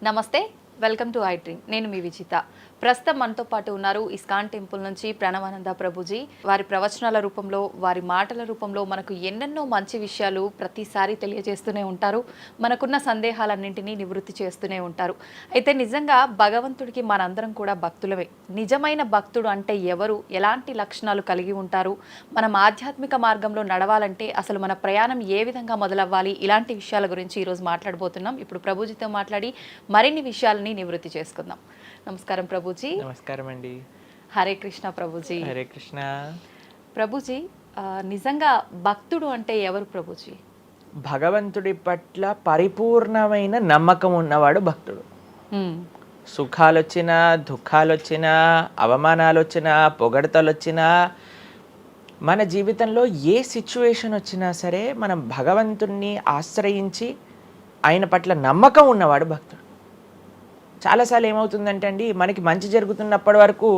నమస్తే, welcome to I dream. నేను మీ విజిత. ప్రస్తుతం మనతో పాటు ఉన్నారు ఇస్కాన్ టెంపుల్ నుంచి ప్రణవానంద ప్రభుజీ. వారి ప్రవచనాల రూపంలో, వారి మాటల రూపంలో మనకు ఎన్నెన్నో మంచి విషయాలు ప్రతిసారి తెలియజేస్తూనే ఉంటారు. మనకున్న సందేహాలన్నింటినీ నివృత్తి చేస్తూనే ఉంటారు. అయితే నిజంగా భగవంతుడికి మనందరం కూడా భక్తులమే. నిజమైన భక్తుడు అంటే ఎవరు, ఎలాంటి లక్షణాలు కలిగి ఉంటారు, మనం ఆధ్యాత్మిక మార్గంలో నడవాలంటే అసలు మన ప్రయాణం ఏ విధంగా మొదలవ్వాలి, ఇలాంటి విషయాల గురించి ఈరోజు మాట్లాడబోతున్నాం. ఇప్పుడు ప్రభుజీతో మాట్లాడి మరిన్ని విషయాలని నివృత్తి చేసుకుందాం. నమస్కారం ప్రభుజీ. నమస్కారం అండి. హరే కృష్ణ ప్రభుజీ. హరే కృష్ణ ప్రభుజీ. నిజంగా భక్తుడు అంటే ఎవరు ప్రభుజీ? భగవంతుడి పట్ల పరిపూర్ణమైన నమ్మకం ఉన్నవాడు భక్తుడు. సుఖాలు వచ్చినా, దుఃఖాలు వచ్చినా, అవమానాలు వచ్చినా, పొగడతలు వచ్చినా, మన జీవితంలో ఏ సిచ్యువేషన్ వచ్చినా సరే మనం భగవంతుణ్ణి ఆశ్రయించి ఆయన పట్ల నమ్మకం ఉన్నవాడు భక్తుడు. చాలాసార్లు ఏమవుతుందంటే అండి, మనకి మంచి జరుగుతున్నప్పటి వరకు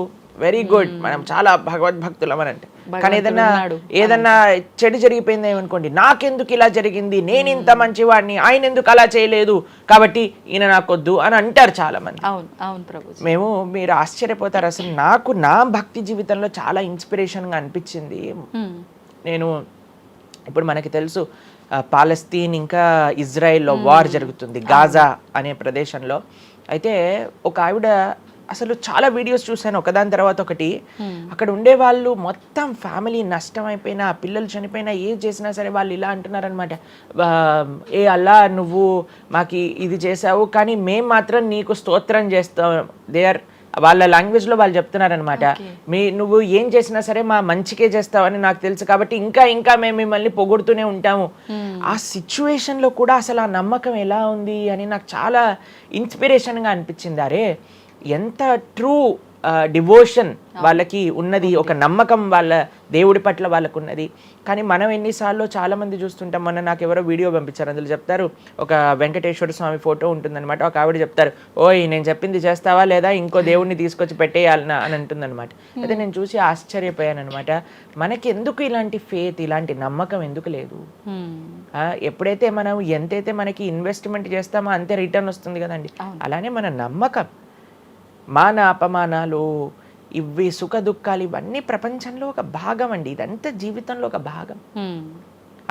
వెరీ గుడ్, మనం చాలా భగవద్భక్తులం అని అంటే, కానీ ఏదన్నా చెడు జరిగిపోయింది ఏమనుకోండి, నాకెందుకు ఇలా జరిగింది, నేను ఇంత మంచివాడిని, ఆయన ఎందుకు అలా చేయలేదు, కాబట్టి ఈయన నాకొద్దు అని అంటారు చాలా మంది. మీరు ఆశ్చర్యపోతారు, అసలు నాకు నా భక్తి జీవితంలో చాలా ఇన్స్పిరేషన్గా అనిపించింది. నేను ఇప్పుడు మనకి తెలుసు పాలస్తీన్ ఇంకా ఇజ్రాయెల్లో వార్ జరుగుతుంది, గాజా అనే ప్రదేశంలో. అయితే ఒక ఆవిడ, అసలు చాలా వీడియోస్ చూశాను ఒకదాని తర్వాత ఒకటి, అక్కడ ఉండే వాళ్ళు మొత్తం ఫ్యామిలీ నష్టం అయిపోయినా, పిల్లలు చనిపోయినా, ఏది చేసినా సరే వాళ్ళు ఇలా అంటున్నారనమాట, ఏ అల్లా నువ్వు మాకు ఇది చేసావు కానీ మేము మాత్రం నీకు స్తోత్రం చేస్తాం. వాళ్ళ లాంగ్వేజ్లో వాళ్ళు చెప్తున్నారనమాట, నువ్వు ఏం చేసినా సరే మా మంచికే చేస్తావని నాకు తెలుసు, కాబట్టి ఇంకా ఇంకా మేము మిమ్మల్ని పొగుడుతూనే ఉంటాము. ఆ సిచ్యువేషన్లో కూడా అసలు ఆ నమ్మకం ఎలా ఉంది అని నాకు చాలా ఇన్స్పిరేషన్గా అనిపించింది. అరే ఎంత ట్రూ డివోషన్ వాళ్ళకి ఉన్నది, ఒక నమ్మకం వాళ్ళ దేవుడి పట్ల వాళ్ళకు ఉన్నది. కానీ మనం ఎన్నిసార్లు చాలామంది చూస్తుంటాం. మొన్న నాకు ఎవరో వీడియో పంపించారు, అందులో చెప్తారు, ఒక వెంకటేశ్వర స్వామి ఫోటో ఉంటుందన్నమాట, ఒక ఆవిడ చెప్తారు, ఓయ్ నేను చెప్పింది చేస్తావా లేదా, ఇంకో దేవుడిని తీసుకొచ్చి పెట్టేయాలనా అని అంటుందన్నమాట. అయితే నేను చూసి ఆశ్చర్యపోయాను అనమాట, మనకి ఎందుకు ఇలాంటి ఫేత్, ఇలాంటి నమ్మకం ఎందుకు లేదు? ఎప్పుడైతే మనం ఎంతైతే మనకి ఇన్వెస్ట్మెంట్ చేస్తామో అంతే రిటర్న్ వస్తుంది కదండి. అలానే మన నమ్మకం, మాన అపమానాలు, ఇవి సుఖ దుఃఖాలు, ఇవన్నీ ప్రపంచంలో ఒక భాగం అండి. ఇదంతా జీవితంలో ఒక భాగం.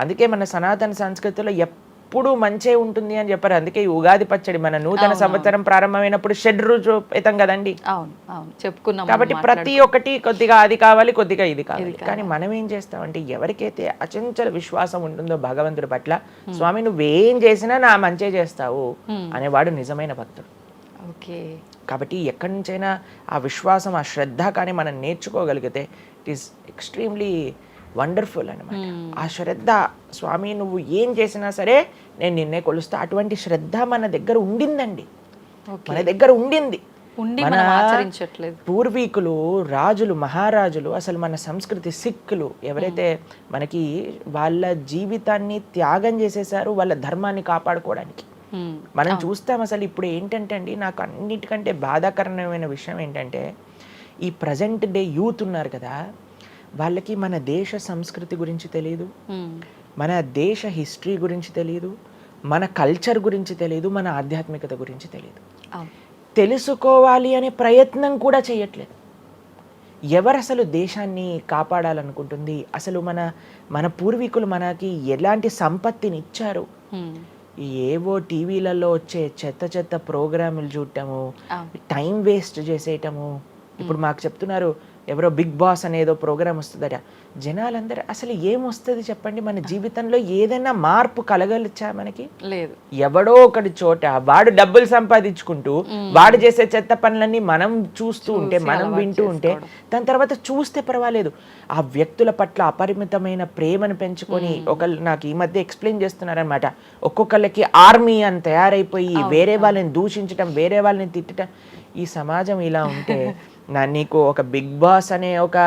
అందుకే మన సనాతన సంస్కృతిలో ఎప్పుడు మంచే ఉంటుంది అని చెప్పారు. అందుకే ఈ ఉగాది పచ్చడి, మన నూతన సంవత్సరం ప్రారంభమైనప్పుడు షడ్రుజోపేతం కదండి, చెప్పుకున్నాం. కాబట్టి ప్రతి ఒక్కటి కొద్దిగా అది కావాలి, కొద్దిగా ఇది కావాలి. కానీ మనం ఏం చేస్తామంటే, ఎవరికైతే అచంచల విశ్వాసం ఉంటుందో భగవంతుడి పట్ల, స్వామి నువ్వేం చేసినా నా మంచే చేస్తావు అనేవాడు నిజమైన భక్తుడు. కాబట్టి ఎక్కడి నుంచైనా ఆ విశ్వాసం, ఆ శ్రద్ధ కానీ మనం నేర్చుకోగలిగితే ఇట్ ఈస్ ఎక్స్ట్రీమ్లీ వండర్ఫుల్ అనమాట. ఆ శ్రద్ధ, స్వామి నువ్వు ఏం చేసినా సరే నేను నిన్నే కొలుస్తా, అటువంటి శ్రద్ధ మన దగ్గర ఉండిందండి, మన దగ్గర ఉండింది. మన పూర్వీకులు, రాజులు, మహారాజులు, అసలు మన సంస్కృతి, సిక్కులు ఎవరైతే మనకి వాళ్ళ జీవితాన్ని త్యాగం చేసేసారు వాళ్ళ ధర్మాన్ని కాపాడుకోవడానికి. మనం చూస్తాం. అసలు ఇప్పుడు ఏంటంటే అండి, నాకు అన్నిటికంటే బాధాకరమైన విషయం ఏంటంటే, ఈ ప్రజెంట్ డే యూత్ ఉన్నారు కదా, వాళ్ళకి మన దేశ సంస్కృతి గురించి తెలియదు, మన దేశ హిస్టరీ గురించి తెలియదు, మన కల్చర్ గురించి తెలియదు, మన ఆధ్యాత్మికత గురించి తెలియదు. తెలుసుకోవాలి అనే ప్రయత్నం కూడా చేయట్లేదు. ఎవరు అసలు దేశాన్ని కాపాడాలనుకుంటుంది? అసలు మన పూర్వీకులు మనకి ఎలాంటి సంపత్తిని ఇచ్చారు? ఏవో టీవీలలో వచ్చే చెత్త ప్రోగ్రాములు చూడటము, టైం వేస్ట్ చేసేయటము. ఇప్పుడు మాకు చెప్తున్నారు, ఎవరో బిగ్ బాస్ అనేదో ప్రోగ్రామ్ వస్తుందట. జనాలందరూ అసలు ఏమొస్తుంది చెప్పండి? మన జీవితంలో ఏదైనా మార్పు కలగలిచ్చా? మనకి లేదు. ఎవడో ఒకటి చోట వాడు డబ్బులు సంపాదించుకుంటూ వాడు చేసే చెత్త పనులన్నీ మనం చూస్తూ ఉంటే, మనం వింటూ ఉంటే, దాని తర్వాత చూస్తే పర్వాలేదు, ఆ వ్యక్తుల పట్ల అపరిమితమైన ప్రేమను పెంచుకొని, ఒకళ్ళు నాకు ఈ మధ్య ఎక్స్ప్లెయిన్ చేస్తున్నారనమాట, ఒక్కొక్కళ్ళకి ఆర్మీ అని తయారైపోయి వేరే వాళ్ళని దూషించటం, వేరే వాళ్ళని తిట్టడం. ఈ సమాజం ఇలా ఉంటే నీకు ఒక బిగ్ బాస్ అనే ఒక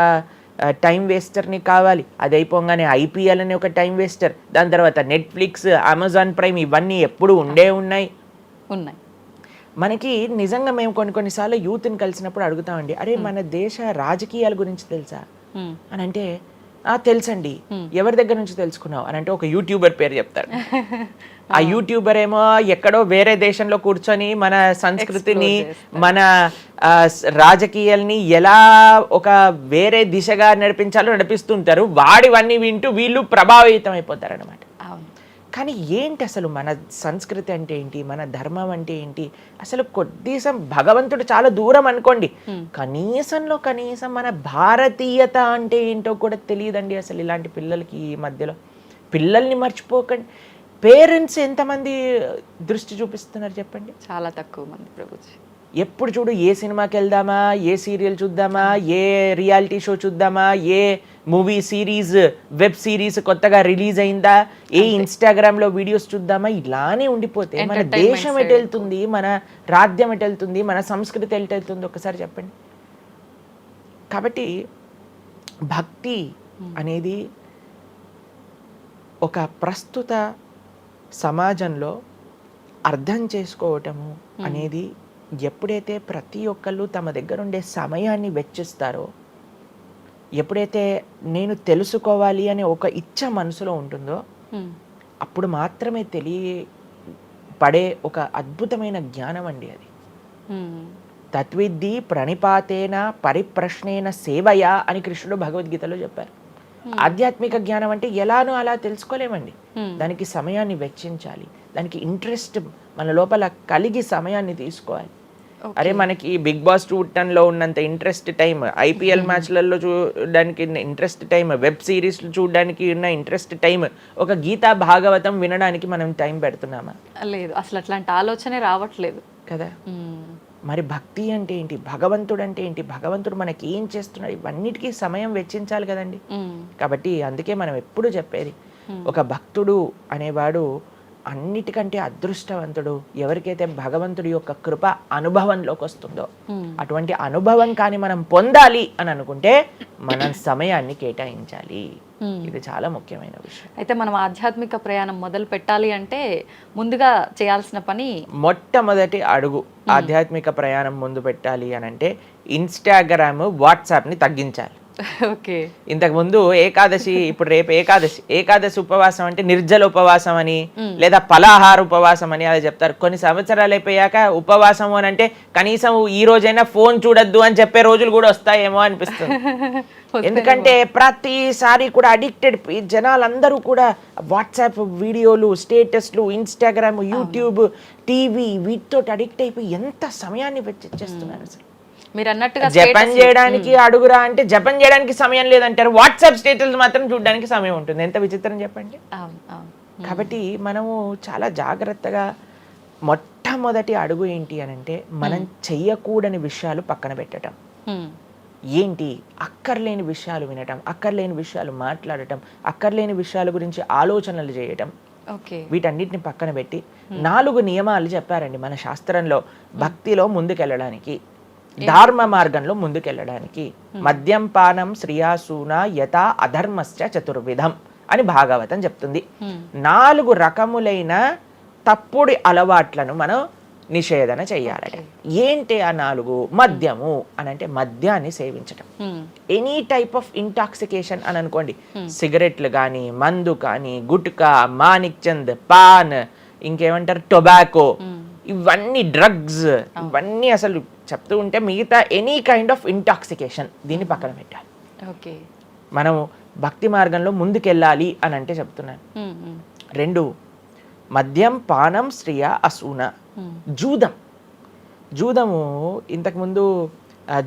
టైం వేస్టర్ని కావాలి, అది అయిపోగానే ఐపీఎల్ అనే ఒక టైం వేస్టర్, దాని తర్వాత నెట్ఫ్లిక్స్, అమెజాన్ ప్రైమ్, ఇవన్నీ ఎప్పుడు ఉన్నాయి. మనకి నిజంగా మేము కొన్నిసార్లు యూత్ని కలిసినప్పుడు అడుగుతామండి, అరే మన దేశ రాజకీయాల గురించి తెలుసా అని అంటే, తెలుసండి. ఎవరి దగ్గర నుంచి తెలుసుకున్నావు అని అంటే ఒక యూట్యూబర్ పేరు చెప్తారు. ఆ యూట్యూబర్ ఏమో ఎక్కడో వేరే దేశంలో కూర్చొని మన సంస్కృతిని, మన రాజకీయాల్ని ఎలా ఒక వేరే దిశగా నడిపించాలో నడిపిస్తుంటారు. వాడివన్నీ వింటూ వీళ్ళు ప్రభావితం అయిపోతారు అనమాట. కానీ ఏంటి అసలు మన సంస్కృతి అంటే ఏంటి, మన ధర్మం అంటే ఏంటి, అసలు కొద్దిసం భగవంతుడు చాలా దూరం అనుకోండి, కనీసంలో కనీసం మన భారతీయత అంటే ఏంటో కూడా తెలియదండి అసలు ఇలాంటి పిల్లలకి. ఈ మధ్యలో పిల్లల్ని మర్చిపోకండి. పేరెంట్స్ ఎంతమంది దృష్టి చూపిస్తున్నారు చెప్పండి? చాలా తక్కువ మంది ప్రభుజీ. ఎప్పుడు చూడు ఏ సినిమాకి వెళ్దామా, ఏ సీరియల్ చూద్దామా, ఏ రియాలిటీ షో చూద్దామా, ఏ మూవీ సిరీస్, వెబ్ సిరీస్ కొత్తగా రిలీజ్ అయిందా, ఏ ఇన్స్టాగ్రామ్లో వీడియోస్ చూద్దామా, ఇలానే ఉండిపోతే మన దేశం ఎటు వెళ్తుంది, మన రాజ్యం ఎటు వెళ్తుంది, మన సంస్కృతి ఎటు వెళ్తుంది ఒకసారి చెప్పండి. కాబట్టి భక్తి అనేది ఒక ప్రస్తుత సమాజంలో అర్థం చేసుకోవటము అనేది ఎప్పుడైతే ప్రతి ఒక్కళ్ళు తమ దగ్గర ఉండే సమయాన్ని వెచ్చిస్తారో, ఎప్పుడైతే నేను తెలుసుకోవాలి అనే ఒక ఇచ్చ మనసులో ఉంటుందో, అప్పుడు మాత్రమే తెలియపడే ఒక అద్భుతమైన జ్ఞానం అండి అది. తత్విద్ధి ప్రణిపాతేన పరిప్రశ్నేన సేవయా అని కృష్ణుడు భగవద్గీతలో చెప్పారు. ఆధ్యాత్మిక జ్ఞానం అంటే ఎలానో అలా తెలుసుకోలేమండి. దానికి సమయాన్ని వెచ్చించాలి, దానికి ఇంట్రెస్ట్ మన లోపల కలిగి సమయాన్ని తీసుకోవాలి. అరే మనకి బిగ్ బాస్ 210లో ఉన్నంత ఇంట్రెస్ట్ టైం, ఐపీఎల్ మ్యాచ్లలో చూడడానికి ఇంట్రెస్ట్ టైం, వెబ్ సిరీస్లు చూడడానికి ఉన్న ఇంట్రెస్ట్ టైం, ఒక గీతా భాగవతం వినడానికి మనం టైం పెడుతున్నామా? లేదు, అసలు అట్లాంటి ఆలోచనే రావట్లేదు కదా. మరి భక్తి అంటే ఏంటి, భగవంతుడు అంటే ఏంటి, భగవంతుడు మనకి ఏం చేస్తున్నాడు, ఇవన్నిటికీ సమయం వెచ్చించాలి కదండి. కాబట్టి అందుకే మనం ఎప్పుడు చెప్పేది, ఒక భక్తుడు అనేవాడు అన్నిటికంటే అదృష్టవంతుడు ఎవరికైతే భగవంతుడి యొక్క కృప అనుభవంలోకి వస్తుందో. అటువంటి అనుభవం కానీ మనం పొందాలి అని అనుకుంటే మనం సమయాన్ని కేటాయించాలి. ఇది చాలా ముఖ్యమైన విషయం. అయితే మనం ఆధ్యాత్మిక ప్రయాణం మొదలు పెట్టాలి అంటే ముందుగా చేయాల్సిన పని, మొట్టమొదటి అడుగు ఆధ్యాత్మిక ప్రయాణం ముందు పెట్టాలి అని అంటే ఇన్స్టాగ్రామ్, వాట్సాప్ని తగ్గించాలి. ఓకే. ఇంతకు ముందు ఏకాదశి, ఇప్పుడు రేపు ఏకాదశి ఉపవాసం అంటే నిర్జల ఉపవాసం అని లేదా పలాహార ఉపవాసం అని అలా చెప్తారు. కొన్ని సంవత్సరాలు అయిపోయాక ఉపవాసం అని అంటే కనీసం ఈ రోజైనా ఫోన్ చూడొద్దు అని చెప్పే రోజులు కూడా వస్తాయేమో అనిపిస్తుంది. ఎందుకంటే ప్రతిసారి కూడా అడిక్టెడ్ జనాలందరూ కూడా వాట్సాప్ వీడియోలు, స్టేటస్లు, ఇన్స్టాగ్రామ్, యూట్యూబ్, టీవీ వీటితో అడిక్ట్ అయిపోయి ఎంత సమయాన్ని వెచ్చిస్తున్నారు. అసలు మీరు అన్నట్టుగా జపం చేయడానికి అడుగురా అంటే జపం చేయడానికి సమయం లేదంటారు, వాట్సాప్ స్టేటస్ మాత్రం చూడడానికి సమయం ఉంటుంది. ఎంత విచిత్రం చెప్పండి. కాబట్టి మనము చాలా జాగ్రత్తగా మొట్టమొదటి అడుగు ఏంటి అని అంటే మనం చెయ్యకూడని విషయాలు పక్కన పెట్టడం. ఏంటి? అక్కర్లేని విషయాలు వినటం, అక్కర్లేని విషయాలు మాట్లాడటం, అక్కర్లేని విషయాల గురించి ఆలోచనలు చేయటం. వీటన్నిటిని పక్కన పెట్టి 4 నియమాలు చెప్పారండి మన శాస్త్రంలో భక్తిలో ముందుకెళ్ళడానికి, ధర్మ మార్గంలో ముందుకెళ్ళడానికి. మద్యం పానం శ్రియాసూన యథా అధర్మశ్చ చతుర్విధం అని భాగవతం చెప్తుంది. 4 రకములైన తప్పుడు అలవాట్లను మనం నిషేధన చెయ్యాలట. ఏంటి ఆ 4? మద్యము అని అంటే మద్యాన్ని సేవించటం, ఎనీ టైప్ ఆఫ్ ఇంటాక్సికేషన్ అని అనుకోండి, సిగరెట్లు కానీ, మందు కానీ, గుట్కా, మానిక్ చంద్, పాన్, ఇంకేమంటారు టొబాకో, ఇవన్నీ డ్రగ్స్, ఇవన్నీ అసలు చెప్తూ ఉంటే మిగతా ఎనీ కైండ్ ఆఫ్ ఇంటాక్సికేషన్ దీన్ని పక్కన పెట్టాలి. ఓకే, మనం భక్తి మార్గంలో ముందుకెళ్ళాలి అని అంటే చెప్తున్నాను. 2 మద్యం పానం శ్రియ అసూన. జూదము ఇంతకుముందు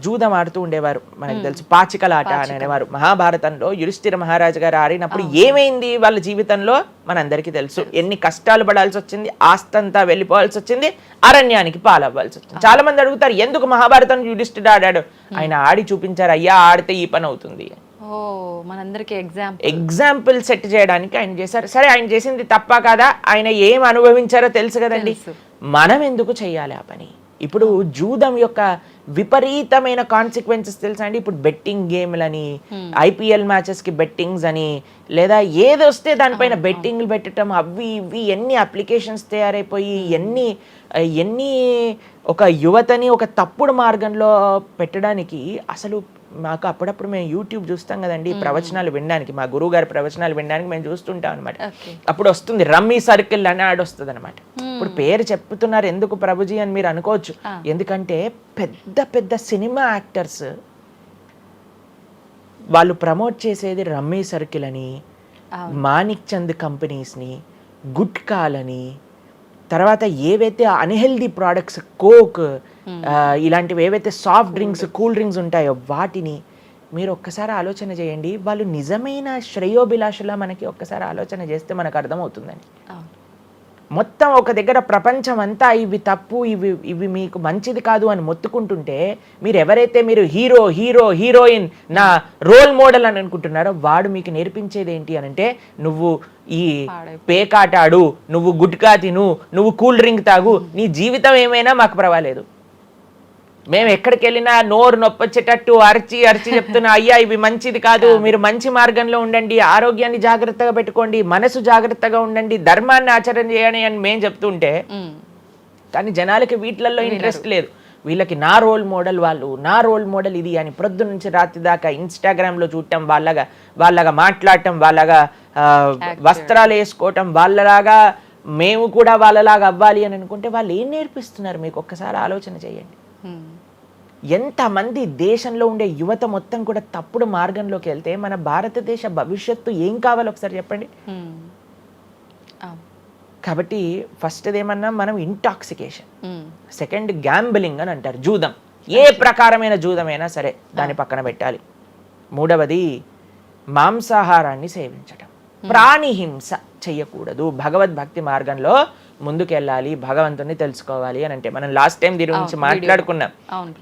జూదం ఆడుతూ ఉండేవారు, మనకు తెలుసు, పాచికలాట అని అనేవారు. మహాభారతంలో యుధిష్ఠిర మహారాజు గారు ఆడినప్పుడు ఏమైంది వాళ్ళ జీవితంలో మనందరికీ తెలుసు. ఎన్ని కష్టాలు పడాల్సి వచ్చింది, ఆస్తంతా వెళ్ళిపోవాల్సి వచ్చింది, అరణ్యానికి పాలవ్వాల్సి వచ్చింది. చాలా మంది అడుగుతారు ఎందుకు మహాభారతం యుధిష్ఠిరుడు ఆడాడు. ఆయన ఆడి చూపించారు, అయ్యా ఆడితే ఈ పని అవుతుంది. ఎగ్జాంపుల్ సెట్ చేయడానికి ఆయన చేశారు. సరే, ఆయన చేసింది తప్ప కదా, ఆయన ఏం అనుభవించారో తెలుసు కదండి, మనం ఎందుకు చెయ్యాలి ఆ పని? ఇప్పుడు జూదం యొక్క విపరీతమైన కాన్సిక్వెన్సెస్ తెలుసా అండి. ఇప్పుడు బెట్టింగ్ గేమ్లని, ఐపీఎల్ మ్యాచెస్ కి బెట్టింగ్స్ అని, లేదా ఏదొస్తే దానిపైన బెట్టింగ్లు పెట్టడం, అవి ఇవి ఎన్ని అప్లికేషన్స్ తయారైపోయి ఎన్ని ఒక యువతని ఒక తప్పుడు మార్గంలో పెట్టడానికి అసలు మాకు అప్పుడప్పుడు మేము యూట్యూబ్ చూస్తాం కదండి ప్రవచనాలు వినడానికి, మా గురువు గారి ప్రవచనాలు వినడానికి మేము చూస్తుంటాం అనమాట. అప్పుడు వస్తుంది రమ్మీ సర్కిల్ అని యాడ్ వస్తుంది అనమాట. ఇప్పుడు పేరు చెప్తున్నారు ఎందుకు ప్రభుజీ అని మీరు అనుకోవచ్చు. ఎందుకంటే పెద్ద పెద్ద సినిమా యాక్టర్స్ వాళ్ళు ప్రమోట్ చేసేది రమ్మీ సర్కిల్ అని, మాణిక్ చంద్ కంపెనీస్ని, గుట్కాలని, తర్వాత ఏవైతే అన్హెల్దీ ప్రోడక్ట్స్ కోక్ ఇలాంటివి ఏవైతే సాఫ్ట్ డ్రింక్స్ కూల్ డ్రింక్స్ ఉంటాయో వాటిని మీరు ఒక్కసారి ఆలోచన చేయండి. వాళ్ళు నిజమైన శ్రేయోభిలాషులా మనకి ఒక్కసారి ఆలోచన చేస్తే మనకు అర్థమవుతుందని. మొత్తం ఒక దగ్గర ప్రపంచం అంతా ఇవి తప్పు, ఇవి మీకు మంచిది కాదు అని మొత్తుకుంటుంటే మీరు ఎవరైతే మీరు హీరోయిన్ నా రోల్ మోడల్ అని అనుకుంటున్నారో వాడు మీకు నేర్పించేది ఏంటి అని అంటే, నువ్వు ఈ పేకాట ఆడు, నువ్వు గుట్కా తిను, నువ్వు కూల్ డ్రింక్ తాగు, నీ జీవితం ఏమైనా మాకు పర్వాలేదు. మేము ఎక్కడికి వెళ్ళినా నోరు నొప్పొచ్చేటట్టు అరిచి చెప్తున్నా, అయ్యా ఇవి మంచిది కాదు, మీరు మంచి మార్గంలో ఉండండి, ఆరోగ్యాన్ని జాగ్రత్తగా పెట్టుకోండి, మనసు జాగ్రత్తగా ఉండండి, ధర్మాన్ని ఆచరణ చేయండి అని మేము చెప్తుంటే, కానీ జనాలకి వీటిల్లో ఇంట్రెస్ట్ లేదు. వీళ్ళకి నా రోల్ మోడల్ వాళ్ళు, నా రోల్ మోడల్ ఇది అని ప్రొద్దు నుంచి రాత్రి దాకా ఇన్స్టాగ్రామ్లో చూడటం, వాళ్ళగా మాట్లాడటం, వాళ్ళగా వస్త్రాలు వేసుకోవటం, వాళ్ళలాగా మేము కూడా వాళ్ళలాగా అవ్వాలి అని అనుకుంటే వాళ్ళు ఏం నేర్పిస్తున్నారు మీకు ఒక్కసారి ఆలోచన చేయండి. ఎంతమంది దేశంలో ఉండే యువత మొత్తం కూడా తప్పుడు మార్గంలోకి వెళ్తే మన భారతదేశ భవిష్యత్తు ఏం కావాలో ఒకసారి చెప్పండి. కాబట్టి ఫస్ట్ ఏమన్నా మనం ఇంటాక్సికేషన్, సెకండ్ గ్యాంబ్లింగ్ అని అంటారు, జూదం, ఏ ప్రకారమైన జూదమైనా సరే దాన్ని పక్కన పెట్టాలి. మూడవది మాంసాహారాన్ని సేవించటం, ప్రాణిహింస చెయ్యకూడదు, భగవద్భక్తి మార్గంలో ముందుకెళ్ళాలి, భగవంతుని తెలుసుకోవాలి అని అంటే మనం లాస్ట్ టైం దీని గురించి మాట్లాడుకున్నాం,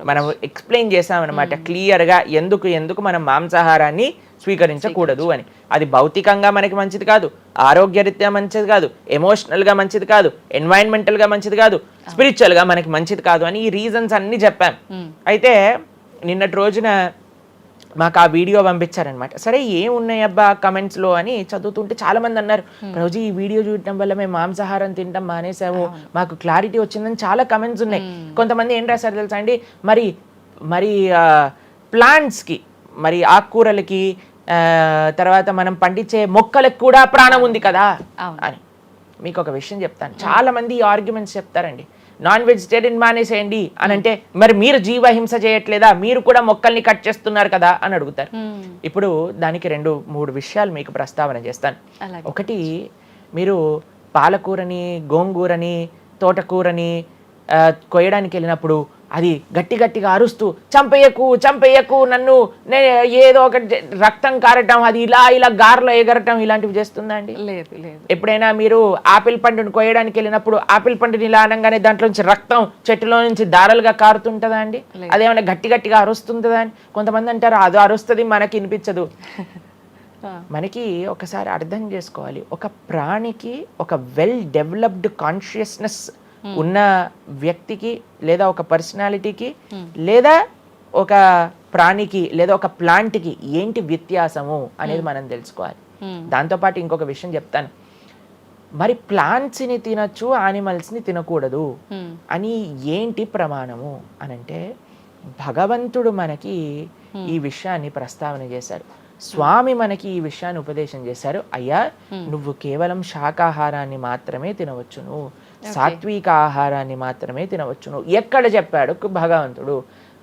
మనం ఎక్స్ప్లెయిన్ చేసాం అనమాట క్లియర్గా ఎందుకు మనం మాంసాహారాన్ని స్వీకరించకూడదు అని. అది భౌతికంగా మనకి మంచిది కాదు, ఆరోగ్యరీత్యా మంచిది కాదు, ఎమోషనల్గా మంచిది కాదు, ఎన్వైరన్మెంటల్గా మంచిది కాదు, స్పిరిచువల్గా మనకి మంచిది కాదు అని ఈ రీజన్స్ అన్ని చెప్పాం. అయితే నిన్నటి రోజున మాకు ఆ వీడియో పంపించారనమాట. సరే ఏమున్నాయి అబ్బా కమెంట్స్లో అని చదువుతుంటే చాలా మంది అన్నారు, రోజు ఈ వీడియో చూడటం వల్ల మేము మాంసాహారం తినటం మానేసాము, మాకు క్లారిటీ వచ్చిందని చాలా కమెంట్స్ ఉన్నాయి. కొంతమంది ఏం రాశారు తెలుసా అండి, మరి ప్లాంట్స్కి, మరి ఆకుకూరలకి, తర్వాత మనం పండించే మొక్కలకు కూడా ప్రాణం ఉంది కదా అని. మీకు ఒక విషయం చెప్తాను, చాలా మంది ఈ ఆర్గ్యుమెంట్స్ చెప్తారండి, నాన్ వెజిటేరియన్ మానేసేయండి అని అంటే, మరి మీరు జీవహింస చేయట్లేదా, మీరు కూడా మొక్కల్ని కట్ చేస్తున్నారు కదా అని అడుగుతారు. ఇప్పుడు దానికి 2-3 విషయాలు మీకు ప్రస్తావన చేస్తాను. ఒకటి, మీరు పాలకూరని, గోంగూరని, తోటకూరని కొయ్యడానికి వెళ్ళినప్పుడు అది గట్టిగా అరుస్తూ చంపేయకు నన్ను, ఏదో ఒక రక్తం కారటం, అది ఇలా గార్లో ఎగరటం, ఇలాంటివి చేస్తుందా అండి? లేదు. ఎప్పుడైనా మీరు ఆపిల్ పండుని కొయ్యడానికి వెళ్ళినప్పుడు ఆపిల్ పండుని ఇలా అనగానే దాంట్లో నుంచి రక్తం చెట్టులో నుంచి దారాలుగా కారుతుంటుందా అండి? అదేమైనా గట్టిగా అరుస్తుందా అని కొంతమంది అంటారు, అది అరుస్తుంది మనకి వినిపించదు. మనకి ఒకసారి అర్థం చేసుకోవాలి, ఒక ప్రాణికి, ఒక వెల్ డెవలప్డ్ కాన్షియస్నెస్ ఉన్న వ్యక్తికి, లేదా ఒక పర్సనాలిటీకి, లేదా ఒక ప్రాణికి, లేదా ఒక ప్లాంట్కి ఏంటి వ్యత్యాసము అనేది మనం తెలుసుకోవాలి. దాంతోపాటు ఇంకొక విషయం చెప్తాను, మరి ప్లాంట్స్ని తినచ్చు, యానిమల్స్ని తినకూడదు అని ఏంటి ప్రమాణము అని అంటే, భగవంతుడు మనకి ఈ విషయాన్ని ప్రస్తావన చేశారు, స్వామి మనకి ఈ విషయాన్ని ఉపదేశం చేశారు. అయ్యా, నువ్వు కేవలం శాకాహారాన్ని మాత్రమే తినవచ్చును, సాత్విక ఆహారాన్ని మాత్రమే తినవచ్చును. ఎక్కడ చెప్పాడు భగవంతుడు?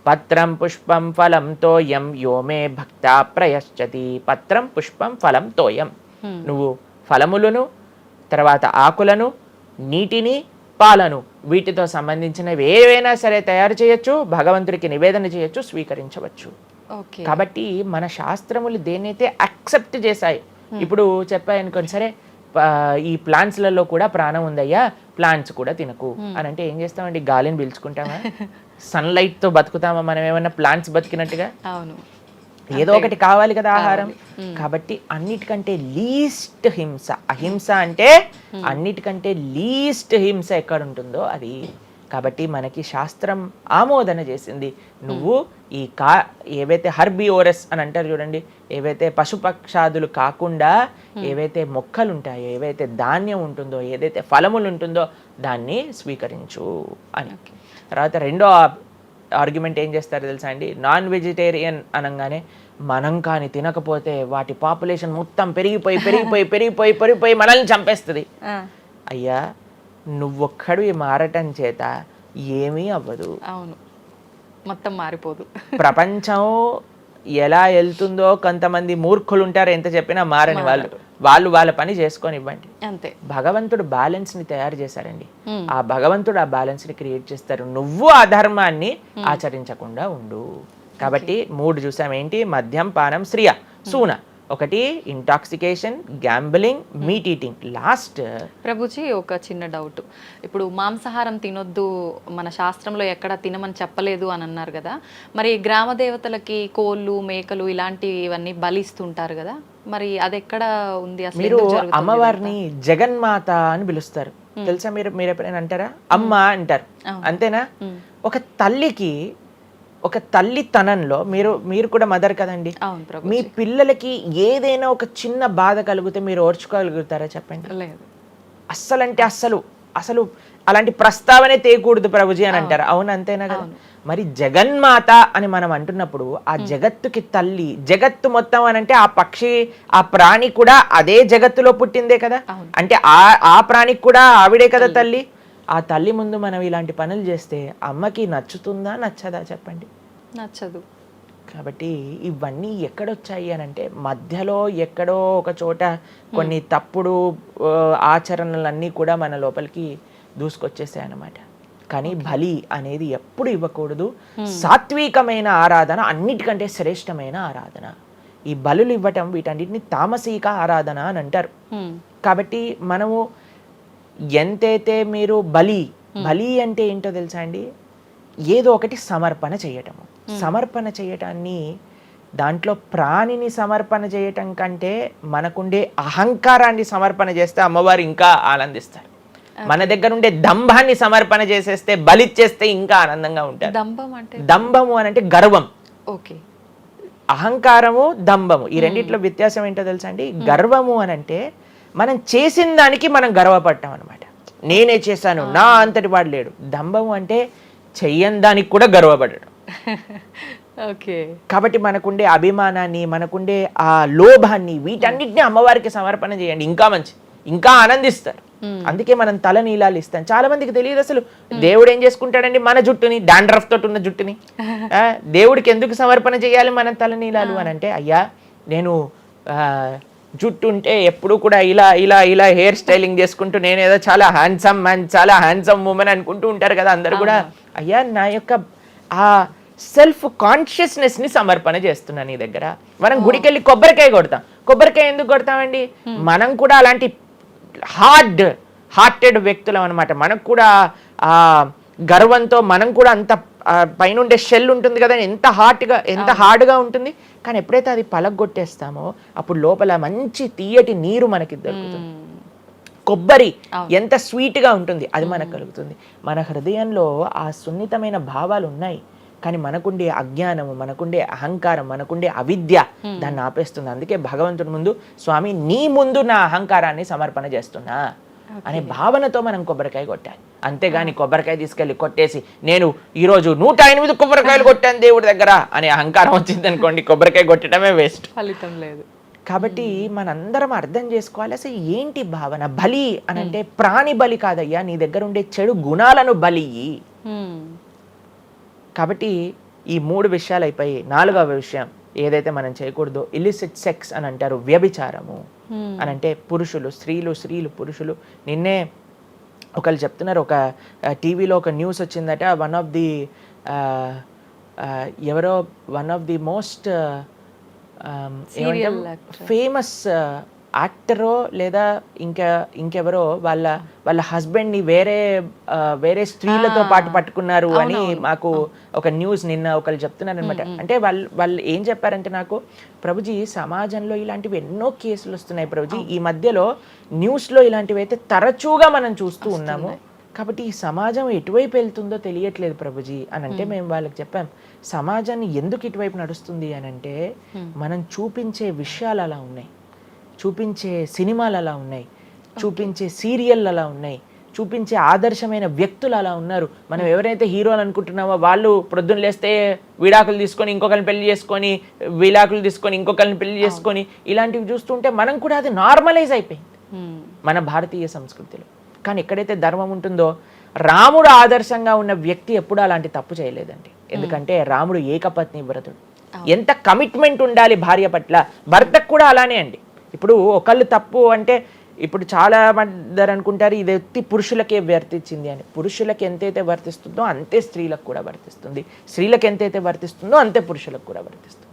పత్రం పుష్పం ఫలం తోయం యోమే భక్త ప్రయశ్చతి. పత్రం పుష్పం ఫలం తోయం, నువ్వు ఫలములను, తర్వాత ఆకులను, నీటిని, పాలను, వీటితో సంబంధించినవి ఏవైనా సరే తయారు చేయొచ్చు, భగవంతుడికి నివేదన చేయొచ్చు, స్వీకరించవచ్చు. కాబట్టి మన శాస్త్రములు దేన్నైతే యాక్సెప్ట్ చేశాయి, ఇప్పుడు చెప్పాయనుకోండి, సరే ఈ ప్లాంట్స్లలో కూడా ప్రాణం ఉందయ్యా, ప్లాంట్స్ కూడా తినకు అని అంటే ఏం చేస్తామండి? గాలిని పీల్చుకుంటామా? సన్లైట్తో బతుకుతామా మనం ఏమన్నా ప్లాంట్స్ బతికినట్టుగా? ఏదో ఒకటి కావాలి కదా ఆహారం. కాబట్టి అన్నిటికంటే లీస్ట్ హింస, అహింస అంటే అన్నిటికంటే లీస్ట్ హింస ఎక్కడ ఉంటుందో అది. కాబట్టి మనకి శాస్త్రం ఆమోదన చేసింది, నువ్వు ఈ ఏవైతే హర్బివోరస్ అని అంటారు చూడండి, ఏవైతే పశుపక్షాదులు కాకుండా ఏవైతే మొక్కలు ఉంటాయో, ఏవైతే ధాన్యం ఉంటుందో, ఏదైతే ఫలములు ఉంటుందో దాన్ని స్వీకరించు అని. తర్వాత రెండో ఆర్గ్యుమెంట్ ఏం చేస్తారో తెలుసా అండి, నాన్ వెజిటేరియన్ అనగానే మనం కానీ తినకపోతే వాటి పాపులేషన్ మొత్తం పెరిగిపోయి పెరిగిపోయి పెరిగిపోయి పెరిగిపోయి మనల్ని చంపేస్తుంది. అయ్యా నువ్వొక్కడివి మారటం చేత ఏమీ అవ్వదు. అవును, మొత్తం మారిపోదు. ప్రపంచం ఎలా వెళ్తుందో కొంతమంది మూర్ఖులు ఉంటారు, ఎంత చెప్పినా మారని వాళ్ళు వాళ్ళ పని చేసుకొని ఇవ్వండి అంతే. భగవంతుడు బ్యాలెన్స్ ని తయారు చేశారండి. ఆ భగవంతుడు ఆ బ్యాలెన్స్ ని క్రియేట్ చేస్తారు. నువ్వు ఆ ధర్మాన్ని ఆచరించకుండా ఉండు. కాబట్టి 3 చూసాం ఏంటి, మద్యం, పానం, శ్రియ, సూన. ఒకటి intoxication, gambling, meet eating. Last Prabhuji ఒక చిన్న డౌట్, ఇప్పుడు మాంసాహారం తినొద్దు మన శాస్త్రంలో ఎక్కడ తినమని చెప్పలేదు అని అన్నారు కదా, మరి గ్రామ దేవతలకి కోళ్ళు మేకలు ఇలాంటివన్నీ బలిస్తుంటారు కదా, మరి అది ఎక్కడ ఉంది అసలు? మీరు అమ్మవారిని జగన్మాత అని పిలుస్తారు తెలుసా? మీరు ఎప్పుడైనా అంటారా? అమ్మ అంటారు, అంతేనా? ఒక తల్లికి, ఒక తల్లితనంలో మీరు కూడా మదర్ కదండి, మీ పిల్లలకి ఏదైనా ఒక చిన్న బాధ కలిగితే మీరు ఓర్చుకోగలుగుతారా చెప్పండి? లేదు. అస్సలంటే అసలు అలాంటి ప్రస్తావనే తేయకూడదు ప్రభుజీ అని అంటారు. అవును, అంతేనా కదా? మరి జగన్మాత అని మనం అంటున్నప్పుడు ఆ జగత్తుకి తల్లి, జగత్తు మొత్తం అని అంటే ఆ పక్షి, ఆ ప్రాణి కూడా అదే జగత్తులో పుట్టిందే కదా. అంటే ఆ ప్రాణికి కూడా ఆవిడే కదా తల్లి. ఆ తల్లి ముందు మనం ఇలాంటి పనులు చేస్తే అమ్మకి నచ్చుతుందా నచ్చదా చెప్పండి? నచ్చదు. కాబట్టి ఇవన్నీ ఎక్కడొచ్చాయి అని అంటే మధ్యలో ఎక్కడో ఒక చోట కొన్ని తప్పుడు ఆచరణలన్నీ కూడా మన లోపలికి దూసుకొచ్చేసాయి అన్నమాట. కానీ బలి అనేది ఎప్పుడు ఇవ్వకూడదు. సాత్వికమైన ఆరాధన అన్నిటికంటే శ్రేష్టమైన ఆరాధన. ఈ బలులు ఇవ్వటం వీటన్నిటిని తామసీక ఆరాధన అని అంటారు. కాబట్టి మనము ఎంతైతే మీరు బలి అంటే ఏంటో తెలుసా అండి, ఏదో ఒకటి సమర్పణ చేయటము. సమర్పణ చేయటాన్ని, దాంట్లో ప్రాణిని సమర్పణ చేయటం కంటే మనకుండే అహంకారాన్ని సమర్పణ చేస్తే అమ్మవారు ఇంకా ఆనందిస్తారు. మన దగ్గర ఉండే దంభాన్ని సమర్పణ చేసేస్తే, బలిచ్చేస్తే ఇంకా ఆనందంగా ఉంటారు. దంభము అని అంటే గర్వం. ఓకే. అహంకారము, దంభము, ఈ రెండిట్లో వ్యత్యాసం ఏంటో తెలుసా అండి? గర్వము అని అంటే మనం చేసిన దానికి మనం గర్వపడటం అనమాట. నేనే చేశాను, నా అంతటి వాడు లేడు. దంభము అంటే చెయ్యని దానికి కూడా గర్వపడడం. ఓకే. కాబట్టి మనకుండే అభిమానాన్ని, మనకుండే ఆ లోభాన్ని, వీటన్నిటిని అమ్మవారికి సమర్పణ చేయండి, ఇంకా మంచి, ఇంకా ఆనందిస్తారు. అందుకే మనం తల నీలాలు ఇస్తాం. చాలా మందికి తెలియదు అసలు దేవుడు ఏం చేసుకుంటాడండి మన జుట్టుని, డాండ్రఫ్ తోటి ఉన్న జుట్టుని. దేవుడికి ఎందుకు సమర్పణ చేయాలి మనం తల నీలాలు అని అంటే, అయ్యా నేను జుట్టు ఉంటే ఎప్పుడు కూడా ఇలా ఇలా ఇలా హెయిర్ స్టైలింగ్ చేసుకుంటూ నేనేదో చాలా హ్యాండ్సమ్ మ్యాన్, చాలా హ్యాండ్సమ్ ఉమెన్ అనుకుంటూ ఉంటారు కదా అందరు కూడా. అయ్యా నా యొక్క ఆ సెల్ఫ్ కాన్షియస్నెస్ ని సమర్పణ చేస్తున్నా నీ దగ్గర. మనం గుడికి వెళ్ళి కొబ్బరికాయ కొడతాం. కొబ్బరికాయ ఎందుకు కొడతామండి? మనం కూడా అలాంటి హార్టెడ్ వ్యక్తులం అనమాట. మనకు కూడా ఆ గర్వంతో మనం కూడా అంత పైన ఉండే షెల్ ఉంటుంది కదా, ఎంత హార్డ్గా ఉంటుంది. కానీ ఎప్పుడైతే అది పలగొట్టేస్తామో అప్పుడు లోపల మంచి తీయటి నీరు మనకి దొరుకుతుంది. కొబ్బరి ఎంత స్వీట్గా ఉంటుంది, అది మనకు కలుగుతుంది. మన హృదయంలో ఆ సున్నితమైన భావాలు ఉన్నాయి, కానీ మనకుండే అజ్ఞానము, మనకుండే అహంకారం, మనకుండే అవిద్య దాన్ని ఆపేస్తుంది. అందుకే భగవంతుడి ముందు, స్వామి నీ ముందు నా అహంకారాన్ని సమర్పణ చేస్తున్నా అనే భావనతో మనం కొబ్బరికాయ కొట్టాలి. అంతేగాని కొబ్బరికాయ తీసుకెళ్ళి కొట్టేసి నేను ఈరోజు 108 కొబ్బరికాయలు కొట్టాను దేవుడి దగ్గర అనే అహంకారం వచ్చింది అనుకోండి, కొబ్బరికాయ కొట్టడమే వేస్ట్, ఫలితం లేదు. కాబట్టి మనందరం అర్థం చేసుకోవాలి అసలు ఏంటి భావన. బలి అని అంటే ప్రాణి బలి కాదయ్యా, నీ దగ్గర ఉండే చెడు గుణాలను బలి. కాబట్టి ఈ 3 విషయాలు అయిపోయి 4వ విషయం ఏదైతే మనం చేయకూడదో, ఇలిసిట్ సెక్స్ అని అంటారు, వ్యభిచారము అని అంటే పురుషులు స్త్రీలు పురుషులు. నిన్నే ఒకళ్ళు చెప్తున్నారు, ఒక టీవీలో ఒక న్యూస్ వచ్చిందట, one of the most famous యాక్టరో లేదా ఇంకెవరో వాళ్ళ హస్బెండ్ని వేరే స్త్రీలతో పాటు పట్టుకున్నారు అని మాకు ఒక న్యూస్ నిన్న ఒకళ్ళు చెప్తున్నారు అనమాట. అంటే వాళ్ళు ఏం చెప్పారంటే నాకు, ప్రభుజీ సమాజంలో ఇలాంటివి ఎన్నో కేసులు వస్తున్నాయి ప్రభుజీ, ఈ మధ్యలో న్యూస్లో ఇలాంటివి అయితే తరచుగా మనం చూస్తూ ఉన్నాము. కాబట్టి ఈ సమాజం ఎటువైపు వెళ్తుందో తెలియట్లేదు ప్రభుజీ అని అంటే మేము వాళ్ళకి చెప్పాం, సమాజాన్ని ఎందుకు ఇటువైపు నడుస్తుంది అని అంటే మనం చూపించే విషయాలు అలా ఉన్నాయి, చూపించే సినిమాలు అలా ఉన్నాయి, చూపించే సీరియల్ అలా ఉన్నాయి, చూపించే ఆదర్శమైన వ్యక్తులు అలా ఉన్నారు. మనం ఎవరైతే హీరోలు అనుకుంటున్నామో వాళ్ళు ప్రొద్దున లేస్తే విడాకులు తీసుకొని ఇంకొకరిని పెళ్లి చేసుకొని, విడాకులు తీసుకొని ఇంకొకరిని పెళ్లి చేసుకొని, ఇలాంటివి చూస్తుంటే మనం కూడా అది నార్మలైజ్ అయిపోయింది మన భారతీయ సంస్కృతిలో. కానీ ఎక్కడైతే ధర్మం ఉంటుందో, రాముడు ఆదర్శంగా ఉన్న వ్యక్తి ఎప్పుడూ అలాంటి తప్పు చేయలేదండి. ఎందుకంటే రాముడు ఏకపత్ని వ్రతుడు. ఎంత కమిట్మెంట్ ఉండాలి భార్య పట్ల, భర్తకు కూడా అలానే అండి. ఇప్పుడు ఒకళ్ళు తప్పు అంటే, ఇప్పుడు చాలా మంది అనుకుంటారు ఇది ఎత్తి పురుషులకే వర్తించింది అని. పురుషులకు ఎంతైతే వర్తిస్తుందో అంతే స్త్రీలకు కూడా వర్తిస్తుంది, స్త్రీలకు ఎంతైతే వర్తిస్తుందో అంతే పురుషులకు కూడా వర్తిస్తుంది.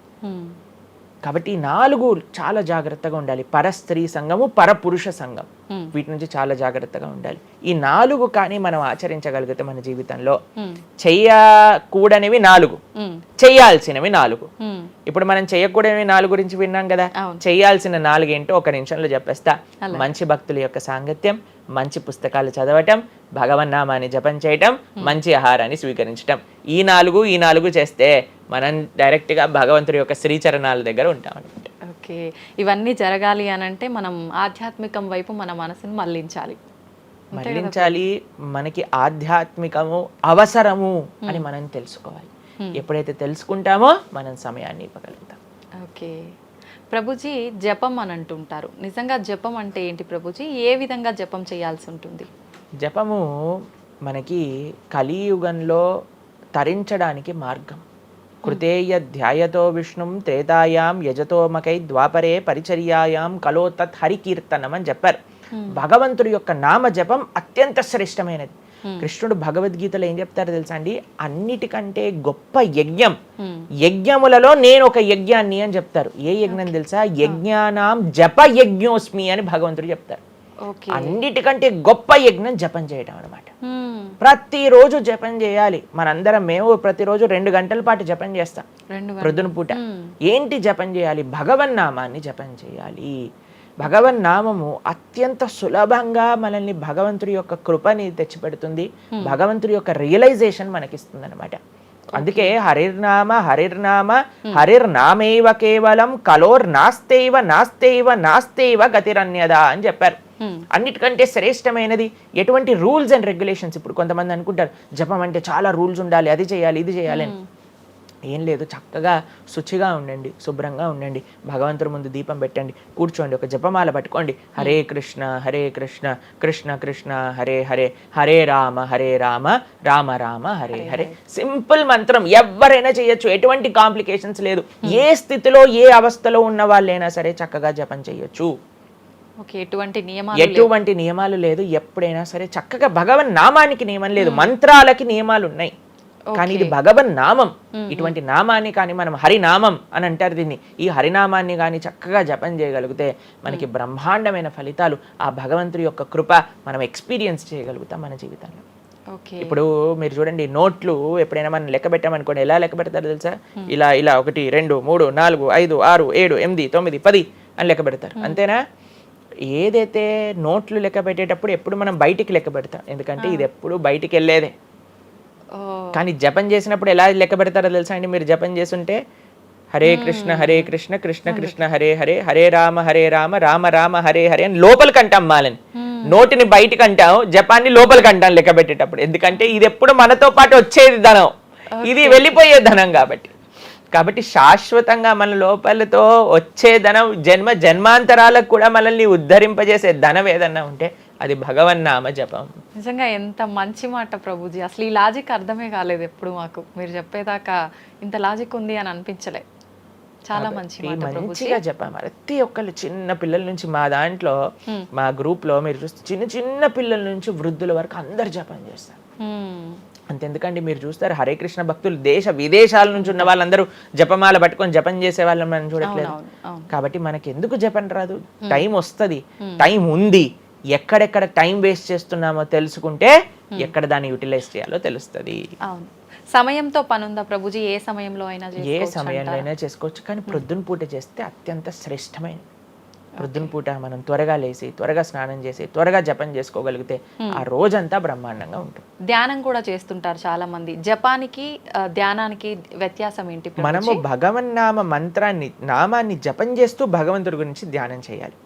కాబట్టి ఈ 4 చాలా జాగ్రత్తగా ఉండాలి. పరస్త్రీ సంఘము, పరపురుష సంఘం, వీటి నుంచి చాలా జాగ్రత్తగా ఉండాలి. ఈ 4 కానీ మనం ఆచరించగలిగితే మన జీవితంలో, చెయ్యకూడనివి 4, చెయ్యాల్సినవి 4. ఇప్పుడు మనం చెయ్యకూడనివి 4 గురించి విన్నాం కదా. చెయ్యాల్సిన 4 ఏంటో ఒక నిమిషంలో చెప్పేస్తా. మంచి భక్తుల యొక్క సాంగత్యం, మంచి పుస్తకాలు చదవటం, భగవన్నామాన్ని జపం చేయటం, మంచి ఆహారాన్ని స్వీకరించటం. ఈ 4 చేస్తే మనం డైరెక్ట్గా భగవంతుడి యొక్క శ్రీచరణాల దగ్గర ఉంటాం అనమాట. ఓకే, ఇవన్నీ జరగాలి అని అంటే మనం ఆధ్యాత్మికం వైపు మన మనసుని మళ్ళించాలి. మనకి ఆధ్యాత్మికము అవసరము అని మనం తెలుసుకోవాలి. ఎప్పుడైతే తెలుసుకుంటామో మనం సమయాన్ని ఇవ్వగలుగుతాం. ఓకే ప్రభుజీ, జపం అని అంటుంటారు. నిజంగా జపం అంటే ఏంటి ప్రభుజీ? ఏ విధంగా జపం చేయాల్సి ఉంటుంది? జపము మనకి కలియుగంలో తరించడానికి మార్గం. కృతేయ ధ్యాయతో విష్ణుం త్రేతాయాం యజతోమకై ద్వాపరే పరిచర్యాయాం కలో తత్ హరికీర్తనం అని చెప్పారు. భగవంతుడి యొక్క నామ జపం అత్యంత శ్రేష్టమైనది. కృష్ణుడు భగవద్గీతలో ఏం చెప్తారో తెలుసా అండి? అన్నిటికంటే గొప్ప యజ్ఞం, యజ్ఞములలో నేను ఒక యజ్ఞాన్ని అని చెప్తారు. ఏ యజ్ఞం తెలుసా? యజ్ఞానాం జప యజ్ఞోస్మి అని భగవంతుడు చెప్తారు. అన్నిటికంటే గొప్ప యజ్ఞం జపం చేయడం అనమాట. ప్రతిరోజు జపం చేయాలి. మేము ప్రతిరోజు 2 గంటల పాటు జపం చేస్తాం ప్రొద్దున పూట. ఏంటి జపం చేయాలి? భగవన్నామాన్ని జపం చేయాలి. భగవన్నామము అత్యంత సులభంగా మనల్ని భగవంతుడి యొక్క కృపని తెచ్చిపెడుతుంది, భగవంతుడి యొక్క రియలైజేషన్ మనకిస్తుంది అనమాట. అందుకే హరిర్నామ హరిర్నామ హరిర్నామేవ కేవలం కలోర్ నాస్తేవ నాస్తేవ నాస్తేవ గతిరన్యదా అని చెప్పారు. అన్నిటికంటే శ్రేష్టమైనది ఎటువంటి రూల్స్ అండ్ రెగ్యులేషన్స్. ఇప్పుడు కొంతమంది అనుకుంటారు జపం అంటే చాలా రూల్స్ ఉండాలి, అది చేయాలి ఇది చేయాలి అని. ఏం లేదు, చక్కగా శుచిగా ఉండండి, శుభ్రంగా ఉండండి, భగవంతుడి ముందు దీపం పెట్టండి, కూర్చోండి, ఒక జపమాల పట్టుకోండి. హరే కృష్ణ కృష్ణ కృష్ణ హరే హరే, హరే రామ రామ రామ హరే హరే. సింపుల్ మంత్రం, ఎవరైనా చేయొచ్చు, ఎటువంటి కాంప్లికేషన్స్ లేదు. ఏ స్థితిలో ఏ అవస్థలో ఉన్న వాళ్ళైనా సరే చక్కగా జపం చేయొచ్చు. ఎటువంటి నియమాలు లేదు. ఎప్పుడైనా సరే చక్కగా భగవన్ నామానికి నియమం లేదు, మంత్రాలకి నియమాలు ఉన్నాయి, కానీ ఇది భగవన్ నామం. ఇటువంటి నామాన్ని కానీ మనం హరినామం అని అంటారు దీన్ని. ఈ హరినామాన్ని కానీ చక్కగా జపం చేయగలిగితే మనకి బ్రహ్మాండమైన ఫలితాలు, ఆ భగవంతుడి యొక్క కృప మనం ఎక్స్పీరియన్స్ చేయగలుగుతాం మన జీవితంలో. ఇప్పుడు మీరు చూడండి, నోట్లు ఎప్పుడైనా మనం లెక్క పెట్టామనుకోండి, ఎలా లెక్క పెడతారు తెలుసా? ఇలా 1 2 3 4 5 6 7 8 9 10 అని లెక్క పెడతారు, అంతేనా? ఏదైతే నోట్లు లెక్క పెట్టేటప్పుడు ఎప్పుడు మనం బయటికి లెక్క పెడతాం, ఎందుకంటే ఇది ఎప్పుడు బయటికి వెళ్ళేదే. కానీ జపం చేసినప్పుడు ఎలా లెక్క పెడతారో తెలుసా అండి? మీరు జపం చేస్తుంటే హరే కృష్ణ కృష్ణ కృష్ణ హరే హరే, హరే రామ రామ రామ హరే హరే అని లోపలికి అంటాం మాలని. నోటిని బయటికి అంటాం, జపాన్ని లోపలికి అంటాం లెక్క పెట్టేటప్పుడు. ఎందుకంటే ఇది ఎప్పుడు మనతో పాటు వచ్చేది ధనం, ఇది వెళ్ళిపోయే ధనం. కాబట్టి శాశ్వతంగా మన లోపలతో వచ్చే ధనం, జన్మాంతరాలకు కూడా మనల్ని ఉద్ధరింపజేసే ధనం ఏదన్నా ఉంటే అది భగవన్నామ జపం. నిజంగా ఎంత మంచి మాట ప్రభుజీ. అసలు ఈ లాజిక్ అర్థమే కాలేదు ఎప్పుడు మాకు. మీరు చెప్పేదాకా ఇంత లాజిక్ ఉంది అని అనిపించలే. చాలా మంచిగా చెప్పాము. ప్రతి ఒక్కళ్ళు చిన్న పిల్లల నుంచి, మా దాంట్లో మా గ్రూప్ లో మీరు చూస్తే చిన్న పిల్లల నుంచి వృద్ధుల వరకు అందరు జపం చేస్తారు. అంతెందుకండి, మీరు చూస్తారు హరే కృష్ణ భక్తులు దేశ విదేశాల నుంచి ఉన్న వాళ్ళందరూ జపమాల పట్టుకొని జపం చేసే వాళ్ళని మనం చూడట్లేదు. కాబట్టి మనకి ఎందుకు జపం రాదు? టైం వస్తుంది, టైం ఉంది. ఎక్కడెక్కడ టైం వేస్ట్ చేస్తున్నామో తెలుసుకుంటే ఎక్కడ దాన్ని యూటిలైజ్ చేయాలో తెలుస్తుంది. సమయంతో పనుందా ప్రభుజీ? ఏ సమయంలో అయినా ఏ సమయంలో అయినా చేసుకోవచ్చు, కానీ ప్రొద్దున పూట చేస్తే అత్యంత శ్రేష్టమైన. ప్రొద్దున పూట మనం త్వరగా లేచి, త్వరగా స్నానం చేసి, త్వరగా జపం చేసుకోగలిగితే ఆ రోజంతా బ్రహ్మాండంగా ఉంటుంది. ధ్యానం కూడా చేస్తుంటారు చాలా మంది. జపానికి ధ్యానానికి వ్యత్యాసం ఏంటి? మనము భగవన్నామ మంత్రాన్ని, నామాన్ని జపం చేస్తూ భగవంతుడి గురించి ధ్యానం చేయాలి.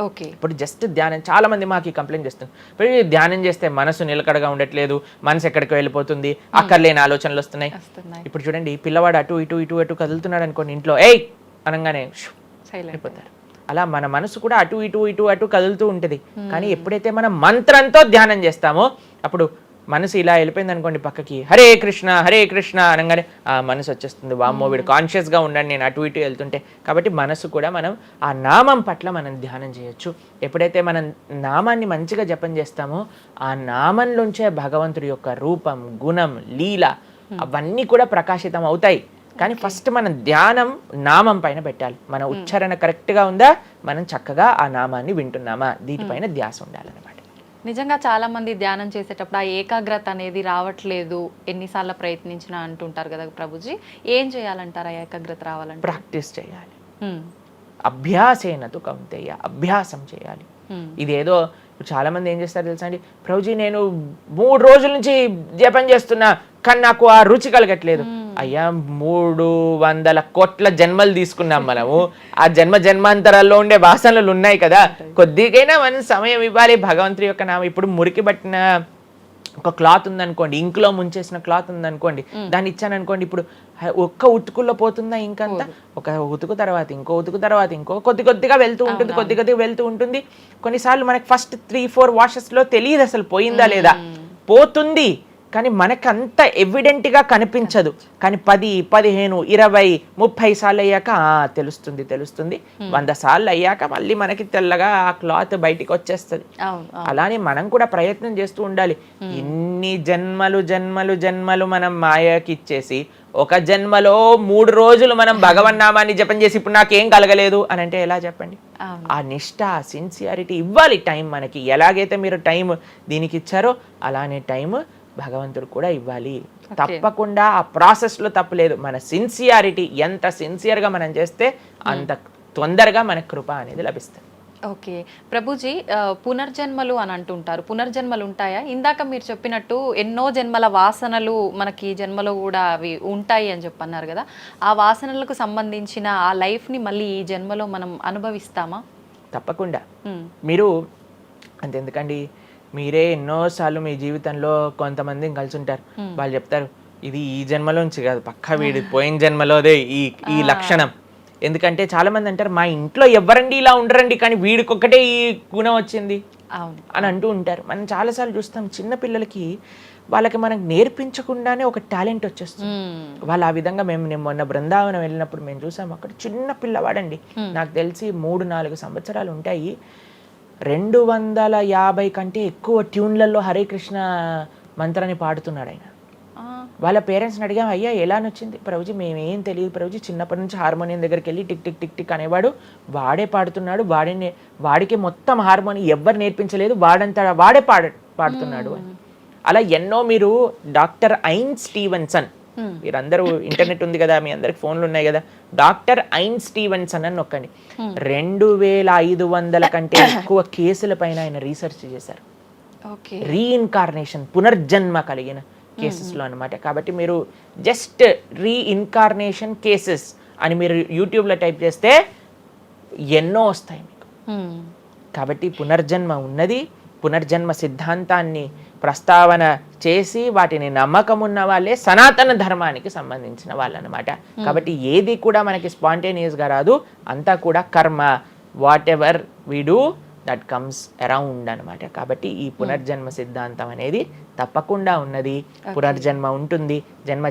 ఓకే. ఇప్పుడు జస్ట్ ధ్యానం, చాలా మంది మాకు ఈ కంప్లైంట్ చేస్తుంది, ఇప్పుడు ఈ ధ్యానం చేస్తే మనసు నిలకడగా ఉండట్లేదు, మనసు ఎక్కడికి వెళ్ళిపోతుంది, అక్కర్లేని ఆలోచనలు వస్తున్నాయి. ఇప్పుడు చూడండి, పిల్లవాడు అటు ఇటు ఇటు అటు కదులుతున్నాడు అనుకోండి, ఇంట్లో ఏయ్ అనగానే అయిపోతారు. అలా మన మనసు కూడా అటు ఇటు ఇటు అటు కదులుతూ ఉంటుంది. కానీ ఎప్పుడైతే మనం మంత్రంతో ధ్యానం చేస్తామో అప్పుడు మనసు ఇలా వెళ్ళిపోయింది అనుకోండి పక్కకి, హరే కృష్ణ అనగానే ఆ మనసు వచ్చేస్తుంది, వామ్మో వీడు కాన్షియస్గా ఉండండి నేను అటు ఇటు వెళ్తుంటే. కాబట్టి మనసు కూడా మనం ఆ నామం పట్ల మనం ధ్యానం చేయొచ్చు. ఎప్పుడైతే మనం నామాన్ని మంచిగా జపం చేస్తామో ఆ నామంలోంచే భగవంతుడి యొక్క రూపం, గుణం, లీల అవన్నీ కూడా ప్రకాశితం అవుతాయి. కానీ ఫస్ట్ మనం ధ్యానం నామం పైన పెట్టాలి. మన ఉచ్చారణ కరెక్ట్గా ఉందా, మనం చక్కగా ఆ నామాన్ని వింటున్నామా, దీనిపైన ధ్యాస ఉండాలన్నమాట. నిజంగా చాలా మంది ధ్యానం చేసేటప్పుడు ఆ ఏకాగ్రత అనేది రావట్లేదు, ఎన్నిసార్లు ప్రయత్నించినా అంటుంటారు కదా ప్రభుజీ, ఏం చేయాలంటారు ఆ ఏకాగ్రత రావాలంటే? ప్రాక్టీస్ చేయాలి. అభ్యాసేనతు కౌంతేయ, అభ్యాసం చేయాలి. ఇదేదో చాలా మంది ఏం చేస్తారు తెలుసా అండి, ప్రభుజీ నేను 3 రోజుల నుంచి జపం చేస్తున్నా కానీ నాకు ఆ రుచి కలగట్లేదు. అయ్యా 300 కోట్ల జన్మలు తీసుకున్నాం మనము, ఆ జన్మాంతరాల్లో ఉండే వాసనలు ఉన్నాయి కదా, కొద్దిగైనా మనం సమయం ఇవ్వాలి భగవంతుడి యొక్క నామం. ఇప్పుడు మురికి పట్టిన ఒక క్లాత్ ఉందనుకోండి, ఇంకులో ముంచేసిన క్లాత్ ఉందనుకోండి, దాన్ని ఇచ్చాను అనుకోండి, ఇప్పుడు ఒక్క ఉతుకుల్లో పోతుందా ఇంకంతా? ఒక ఉతుకు తర్వాత ఇంకో ఉతుకు తర్వాత ఇంకో కొద్దిగా వెళ్తూ ఉంటుంది, కొద్దిగా వెళ్తూ ఉంటుంది. కొన్నిసార్లు మనకి ఫస్ట్ 3-4 వాషెస్లో తెలియదు అసలు పోయిందా లేదా, పోతుంది కానీ మనకు అంత ఎవిడెంట్గా కనిపించదు. కానీ 10, 15, 20, 30 సార్లు అయ్యాక తెలుస్తుంది. 100 సార్లు అయ్యాక మళ్ళీ మనకి తెల్లగా ఆ క్లాత్ బయటికి వచ్చేస్తుంది. అలానే మనం కూడా ప్రయత్నం చేస్తూ ఉండాలి. ఇన్ని జన్మలు మనం మాయకి ఇచ్చేసి ఒక జన్మలో 3 రోజులు మనం భగవన్నామాన్ని జపం చేసి ఇప్పుడు నాకేం కలగలేదు అని అంటే ఎలా చెప్పండి? ఆ నిష్ఠ, సిన్సియారిటీ ఇవ్వాలి టైం మనకి. ఎలాగైతే మీరు టైం దీనికి ఇచ్చారో అలానే టైం భగవంతుడు కూడా ఇవ్వాలి. తప్పకుండా ఆ ప్రాసెస్లో తప్పులేదు. మన సిన్సియారిటీ ఎంత సిన్సియర్గా మనం చేస్తే అంత తొందరగా మనకు కృప అనేది లభిస్తుంది. ఓకే ప్రభుజీ, పునర్జన్మలు అని అంటుంటారు, పునర్జన్మలు ఉంటాయా? ఇందాక మీరు చెప్పినట్టు ఎన్నో జన్మల వాసనలు మనకి ఈ జన్మలో కూడా అవి ఉంటాయి అని చెప్పన్నారు కదా, ఆ వాసనలకు సంబంధించిన ఆ లైఫ్ని మళ్ళీ ఈ జన్మలో మనం అనుభవిస్తామా? తప్పకుండా. మీరు అంతెందుకండి, మీరే ఎన్నోసార్లు మీ జీవితంలో కొంతమందిని కలిసి ఉంటారు, వాళ్ళు చెప్తారు ఇది ఈ జన్మలోంచి కాదు, పక్కా వీడి పోయిన జన్మలోదే ఈ లక్షణం. ఎందుకంటే చాలా మంది అంటారు మా ఇంట్లో ఎవరండి ఇలా ఉండరండి కానీ వీడికొక్కటే ఈ గుణం వచ్చింది అని అంటూ ఉంటారు. మనం చాలాసార్లు చూస్తాం చిన్న పిల్లలకి, వాళ్ళకి మనకు నేర్పించకుండానే ఒక టాలెంట్ వచ్చేస్తుంది. వాళ్ళు ఆ విధంగా నేను మొన్న బృందావనం వెళ్ళినప్పుడు మేము చూసాము, అక్కడ చిన్న పిల్లవాడండి, నాకు తెలిసి 3-4 సంవత్సరాలు ఉంటాయి, 250 కంటే ఎక్కువ ట్యూన్లలో హరే కృష్ణ మంత్రాన్ని పాడుతున్నాడు ఆయన. వాళ్ళ పేరెంట్స్ని అడిగాం, అయ్యా ఎలా నచ్చింది? ప్రభుజీ మేమేం తెలియదు ప్రభుజీ, చిన్నప్పటి నుంచి హార్మోనియం దగ్గరికి వెళ్ళి టిక్ టిక్ టిక్ టిక్ అనేవాడు, వాడే పాడుతున్నాడు, వాడికి మొత్తం హార్మోనియం ఎవ్వరు నేర్పించలేదు, వాడే పాడుతున్నాడు అని. అలా ఎన్నో, మీరు డాక్టర్ ఐన్ స్టీవెన్సన్, మీరందరూ ఇంటర్నెట్ ఉంది కదా, మీ అందరికి ఫోన్లు ఉన్నాయి కదా, డాక్టర్ ఐన్ స్టీవెన్సన్ అని నొక్కండి. 2500 కంటే ఎక్కువ కేసుల పైన ఆయన రీసెర్చ్ చేశారు. రీఇన్కార్నేషన్, పునర్జన్మ కలిగిన కేసెస్లో అనమాట. కాబట్టి మీరు జస్ట్ రీఇన్కార్నేషన్ కేసెస్ అని మీరు యూట్యూబ్లో టైప్ చేస్తే ఎన్నో వస్తాయి మీకు. కాబట్టి పునర్జన్మ ఉన్నది. పునర్జన్మ సిద్ధాంతాన్ని ప్రస్తావన చేసి వాటిని నమ్మకం ఉన్న వాళ్ళే సనాతన ధర్మానికి సంబంధించిన వాళ్ళు అనమాట. కాబట్టి ఏది కూడా మనకి స్పాంటేనియస్గా రాదు, అంతా కూడా కర్మ, what ever we do that comes around అనమాట. కాబట్టి ఈ పునర్జన్మ సిద్ధాంతం అనేది తప్పకుండా ఉన్నది. పునర్జన్మ ఉంటుంది,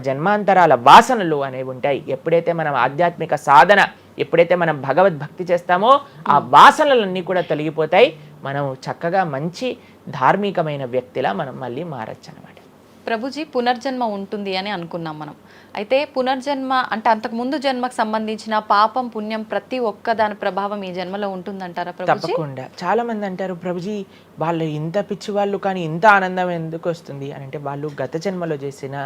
జన్మాంతరాల వాసనలు అనేవి ఉంటాయి. ఎప్పుడైతే మనం ఆధ్యాత్మిక సాధన, ఎప్పుడైతే మనం భగవద్భక్తి చేస్తామో ఆ వాసనలన్నీ కూడా తొలగిపోతాయి. మనం చక్కగా మంచి ధార్మికమైన వ్యక్తిలా మనం మళ్ళీ మారచ్చు అనమాట. ప్రభుజీ, పునర్జన్మ ఉంటుంది అని అనుకున్నాం మనం. అయితే పునర్జన్మ అంటే అంతకుముందు జన్మకు సంబంధించిన పాపం పుణ్యం ప్రతి ఒక్క దాని ప్రభావం ఈ జన్మలో ఉంటుందంటారా ప్రభుజీ? తప్పకుండా. చాలా మంది అంటారు ప్రభుజీ వాళ్ళు ఇంత పిచ్చి వాళ్ళు కానీ ఇంత ఆనందం ఎందుకు వస్తుంది అని అంటే, వాళ్ళు గత జన్మలో చేసిన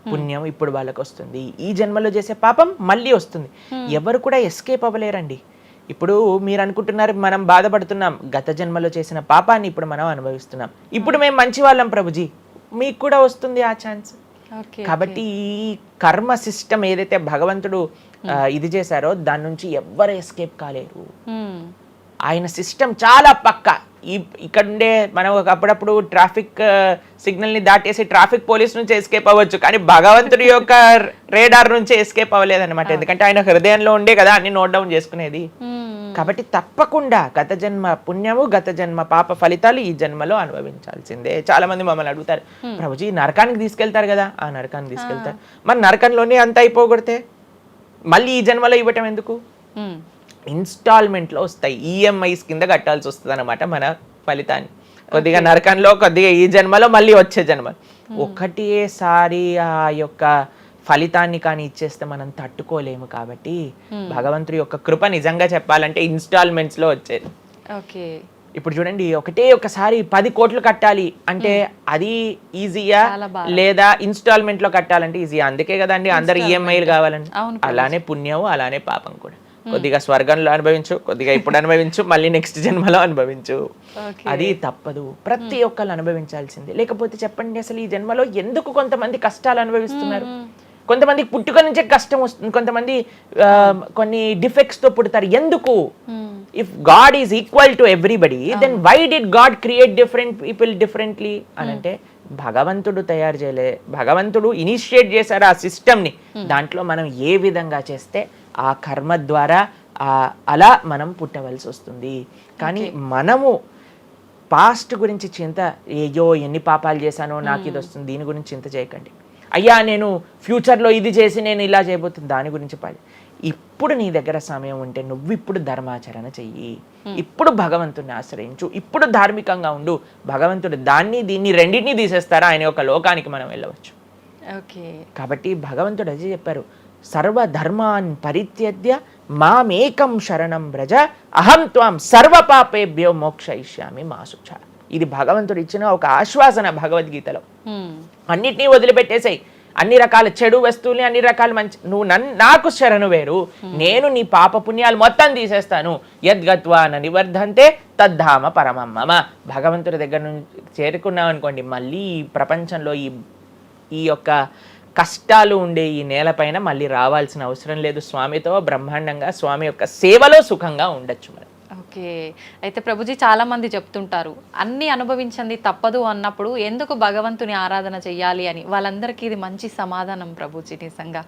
పుణ్యం ఇప్పుడు వాళ్ళకి వస్తుంది, ఈ జన్మలో చేసే పాపం మళ్ళీ వస్తుంది. ఎవరు కూడా ఎస్కేప్ అవ్వలేరండి. ఇప్పుడు మీరు అనుకుంటున్నారు మనం బాధపడుతున్నాం, గత జన్మలో చేసిన పాపాన్ని ఇప్పుడు మనం అనుభవిస్తున్నాం, ఇప్పుడు మేము మంచి వాళ్ళం ప్రభుజీ, మీకు కూడా వస్తుంది ఆ ఛాన్స్. కాబట్టి ఈ కర్మ సిస్టమ్ ఏదైతే భగవంతుడు ఇది చేశారో దాని నుంచి ఎవ్వరు ఎస్కేప్ కాలేరు. ఆయన సిస్టమ్ చాలా పక్కా. ఇక్కడ ఉండే మనం అప్పుడప్పుడు ట్రాఫిక్ సిగ్నల్ని దాటేసి ట్రాఫిక్ పోలీస్ నుంచి ఎస్కేప్ అవ్వచ్చు, కానీ భగవంతుడి యొక్క రేడార్ నుంచి ఎస్కేప్ అవ్వలేదన్నమాట. ఎందుకంటే ఆయన హృదయంలో ఉండే కదా అన్ని నోట్ డౌన్ చేసుకునేది. కాబట్టి తప్పకుండా గత జన్మ పుణ్యము గత జన్మ పాప ఫలితాలు ఈ జన్మలో అనుభవించాల్సిందే. చాలా మంది మమ్మల్ని అడుగుతారు, ప్రభుజీ నరకానికి తీసుకెళ్తారు కదా. ఆ నరకానికి తీసుకెళ్తారు, మరి నరకంలోనే అంత అయిపోగొడితే మళ్ళీ ఈ జన్మలో ఇవ్వటం ఎందుకు? ఇన్స్టాల్మెంట్లో వస్తాయి, ఈఎంఐస్ కింద కట్టాల్సి వస్తుంది అనమాట మన ఫలితాన్ని. కొద్దిగా నరకంలో, కొద్దిగా ఈ జన్మలో, మళ్ళీ వచ్చే జన్మ. ఒకటేసారి ఆ యొక్క ఫలితాన్ని కానీ ఇచ్చేస్తే మనం తట్టుకోలేము. కాబట్టి భగవంతుడి యొక్క కృప నిజంగా చెప్పాలంటే ఇన్స్టాల్మెంట్స్ లో వచ్చేది. ఇప్పుడు చూడండి, ఒకసారి 10 కోట్లు కట్టాలి అంటే అది ఈజీయా, లేదా ఇన్స్టాల్మెంట్ లో కట్టాలంటే ఈజీయా? అందుకే కదండి అందరు ఈఎంఐలు కావాలండి. అలానే పుణ్యం, అలానే పాపం కూడా. కొద్దిగా స్వర్గంలో అనుభవించు, కొద్దిగా ఇప్పుడు అనుభవించు, మళ్ళీ నెక్స్ట్ జన్మలో అనుభవించు. అది తప్పదు, ప్రతి ఒక్కరు అనుభవించాల్సిందే. లేకపోతే చెప్పండి, అసలు ఈ జన్మలో ఎందుకు కొంతమంది కష్టాలు అనుభవిస్తున్నారు? కొంతమందికి పుట్టుక నుంచే కష్టం వస్తుంది, కొంతమంది కొన్ని డిఫెక్ట్స్ తో పుడతారు. ఎందుకు? If God is equal to everybody, then why did God create different people differently అని అంటే భగవంతుడు తయారు చేయలే, భగవంతుడు ఇనిషియేట్ చేశారు ఆ సిస్టమ్ని. దాంట్లో మనం ఏ విధంగా చేస్తే ఆ కర్మ ద్వారా అలా మనం పుట్టవలసి వస్తుంది. కానీ మనము పాస్ట్ గురించి చింత, అయ్యో ఎన్ని పాపాలు చేశానో నాకు ఇది వస్తుంది, దీని గురించి చింత చేయకండి. అయ్యా నేను ఫ్యూచర్లో ఇది చేసి నేను ఇలా చేయబోతుంది, దాని గురించి పాడి. ఇప్పుడు నీ దగ్గర సమయం ఉంటే నువ్వు ఇప్పుడు ధర్మాచరణ చెయ్యి, ఇప్పుడు భగవంతుడిని ఆశ్రయించు, ఇప్పుడు ధార్మికంగా ఉండు. భగవంతుడు దాన్ని దీన్ని రెండింటినీ తీసేస్తారా ఆయన యొక్క లోకానికి మనం వెళ్ళవచ్చు. కాబట్టి భగవంతుడు అదే చెప్పారు, సర్వధర్మాన్ పరిత్యజ్య మామేకం శరణం వ్రజ అహం త్వాం సర్వ పాపేభ్యో మోక్షయిష్యామి మా శుచ. ఇది భగవంతుడు ఇచ్చిన ఒక ఆశ్వాసన భగవద్గీతలో. అన్నిటినీ వదిలిపెట్టేసాయి, అన్ని రకాల చెడు వస్తువుల్ని, అన్ని రకాల మంచి, నువ్వు నాకు శరణు వేరు, నేను నీ పాప పుణ్యాలు మొత్తం తీసేస్తాను. యద్గత్వా న నివర్ధంతే తద్ధామ పరమం మమ. భగవంతుడి దగ్గర నుంచి చేరుకున్నాం అనుకోండి, మళ్ళీ ఈ ప్రపంచంలో ఈ యొక్క కష్టాలు ఉండే ఈ నేలపైన మళ్ళీ రావాల్సిన అవసరం లేదు. స్వామితో బ్రహ్మాండంగా స్వామి యొక్క సేవలో సుఖంగా ఉండొచ్చు మనం. అయితే ప్రభుజీ చాలా మంది చెప్తుంటారు, అన్ని అనుభవించింది తప్పదు అన్నప్పుడు ఎందుకు భగవంతుని ఆరాధన చెయ్యాలి అని. వాళ్ళందరికీ ఇది మంచి సమాధానం ప్రభుజీ. నిజంగా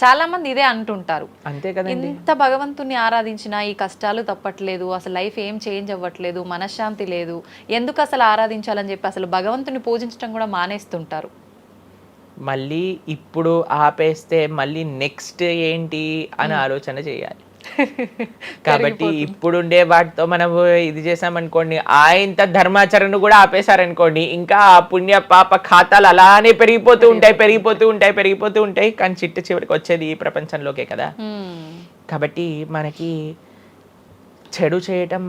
చాలా మంది ఇదే అంటుంటారు, అంతే కదా, ఇంత భగవంతుని ఆరాధించినా ఈ కష్టాలు తప్పట్లేదు, అసలు లైఫ్ ఏం చేంజ్ అవ్వట్లేదు, మనశ్శాంతి లేదు, ఎందుకు అసలు ఆరాధించాలని చెప్పి అసలు భగవంతుని పూజించడం కూడా మానేస్తుంటారు. మళ్ళీ ఇప్పుడు ఆపేస్తే మళ్ళీ నెక్స్ట్ ఏంటి అని ఆలోచన చేయాలి. కాబట్టి ఇప్పుడుండే వాటితో మనం ఇది చేసామనుకోండి, ఇంత ధర్మాచరణ కూడా ఆపేశారనుకోండి, ఇంకా ఆ పుణ్య పాప ఖాతాలు అలానే పెరిగిపోతూ ఉంటాయి. కానీ చివరికి వచ్చేది ఈ ప్రపంచంలోకే కదా. కాబట్టి మనకి చెడు చేయటం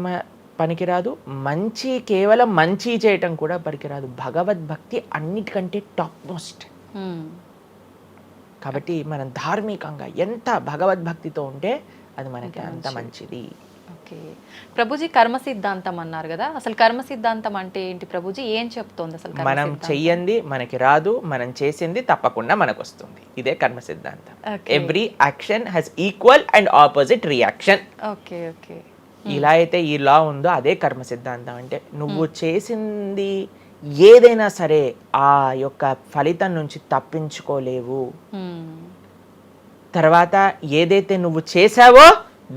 పనికిరాదు, కేవలం మంచి చేయటం కూడా పనికిరాదు. భగవద్భక్తి అన్నిటికంటే టాప్ మోస్ట్. కాబట్టి మనం ధార్మికంగా ఎంత భగవద్భక్తితో ఉంటే అది మనకి అంత మంచిది. ప్రభుజీ కర్మ సిద్ధాంతం అన్నారు కదా, అసలు కర్మ సిద్ధాంతం అంటే ఏంటి ప్రభుజీ? ఏం చెప్తోంది అసలు? మనం చెయ్యంది మనకి రాదు, మనం చేసింది తప్పకుండా మనకు వస్తుంది. ఇదే కర్మ సిద్ధాంతం. Every action has equal and opposite reaction. ఇలా అయితే ఈ లా ఉందో అదే కర్మ సిద్ధాంతం. అంటే నువ్వు చేసింది ఏదైనా సరే ఆ యొక్క ఫలితం నుంచి తప్పించుకోలేవు. తర్వాత ఏదైతే నువ్వు చేసావో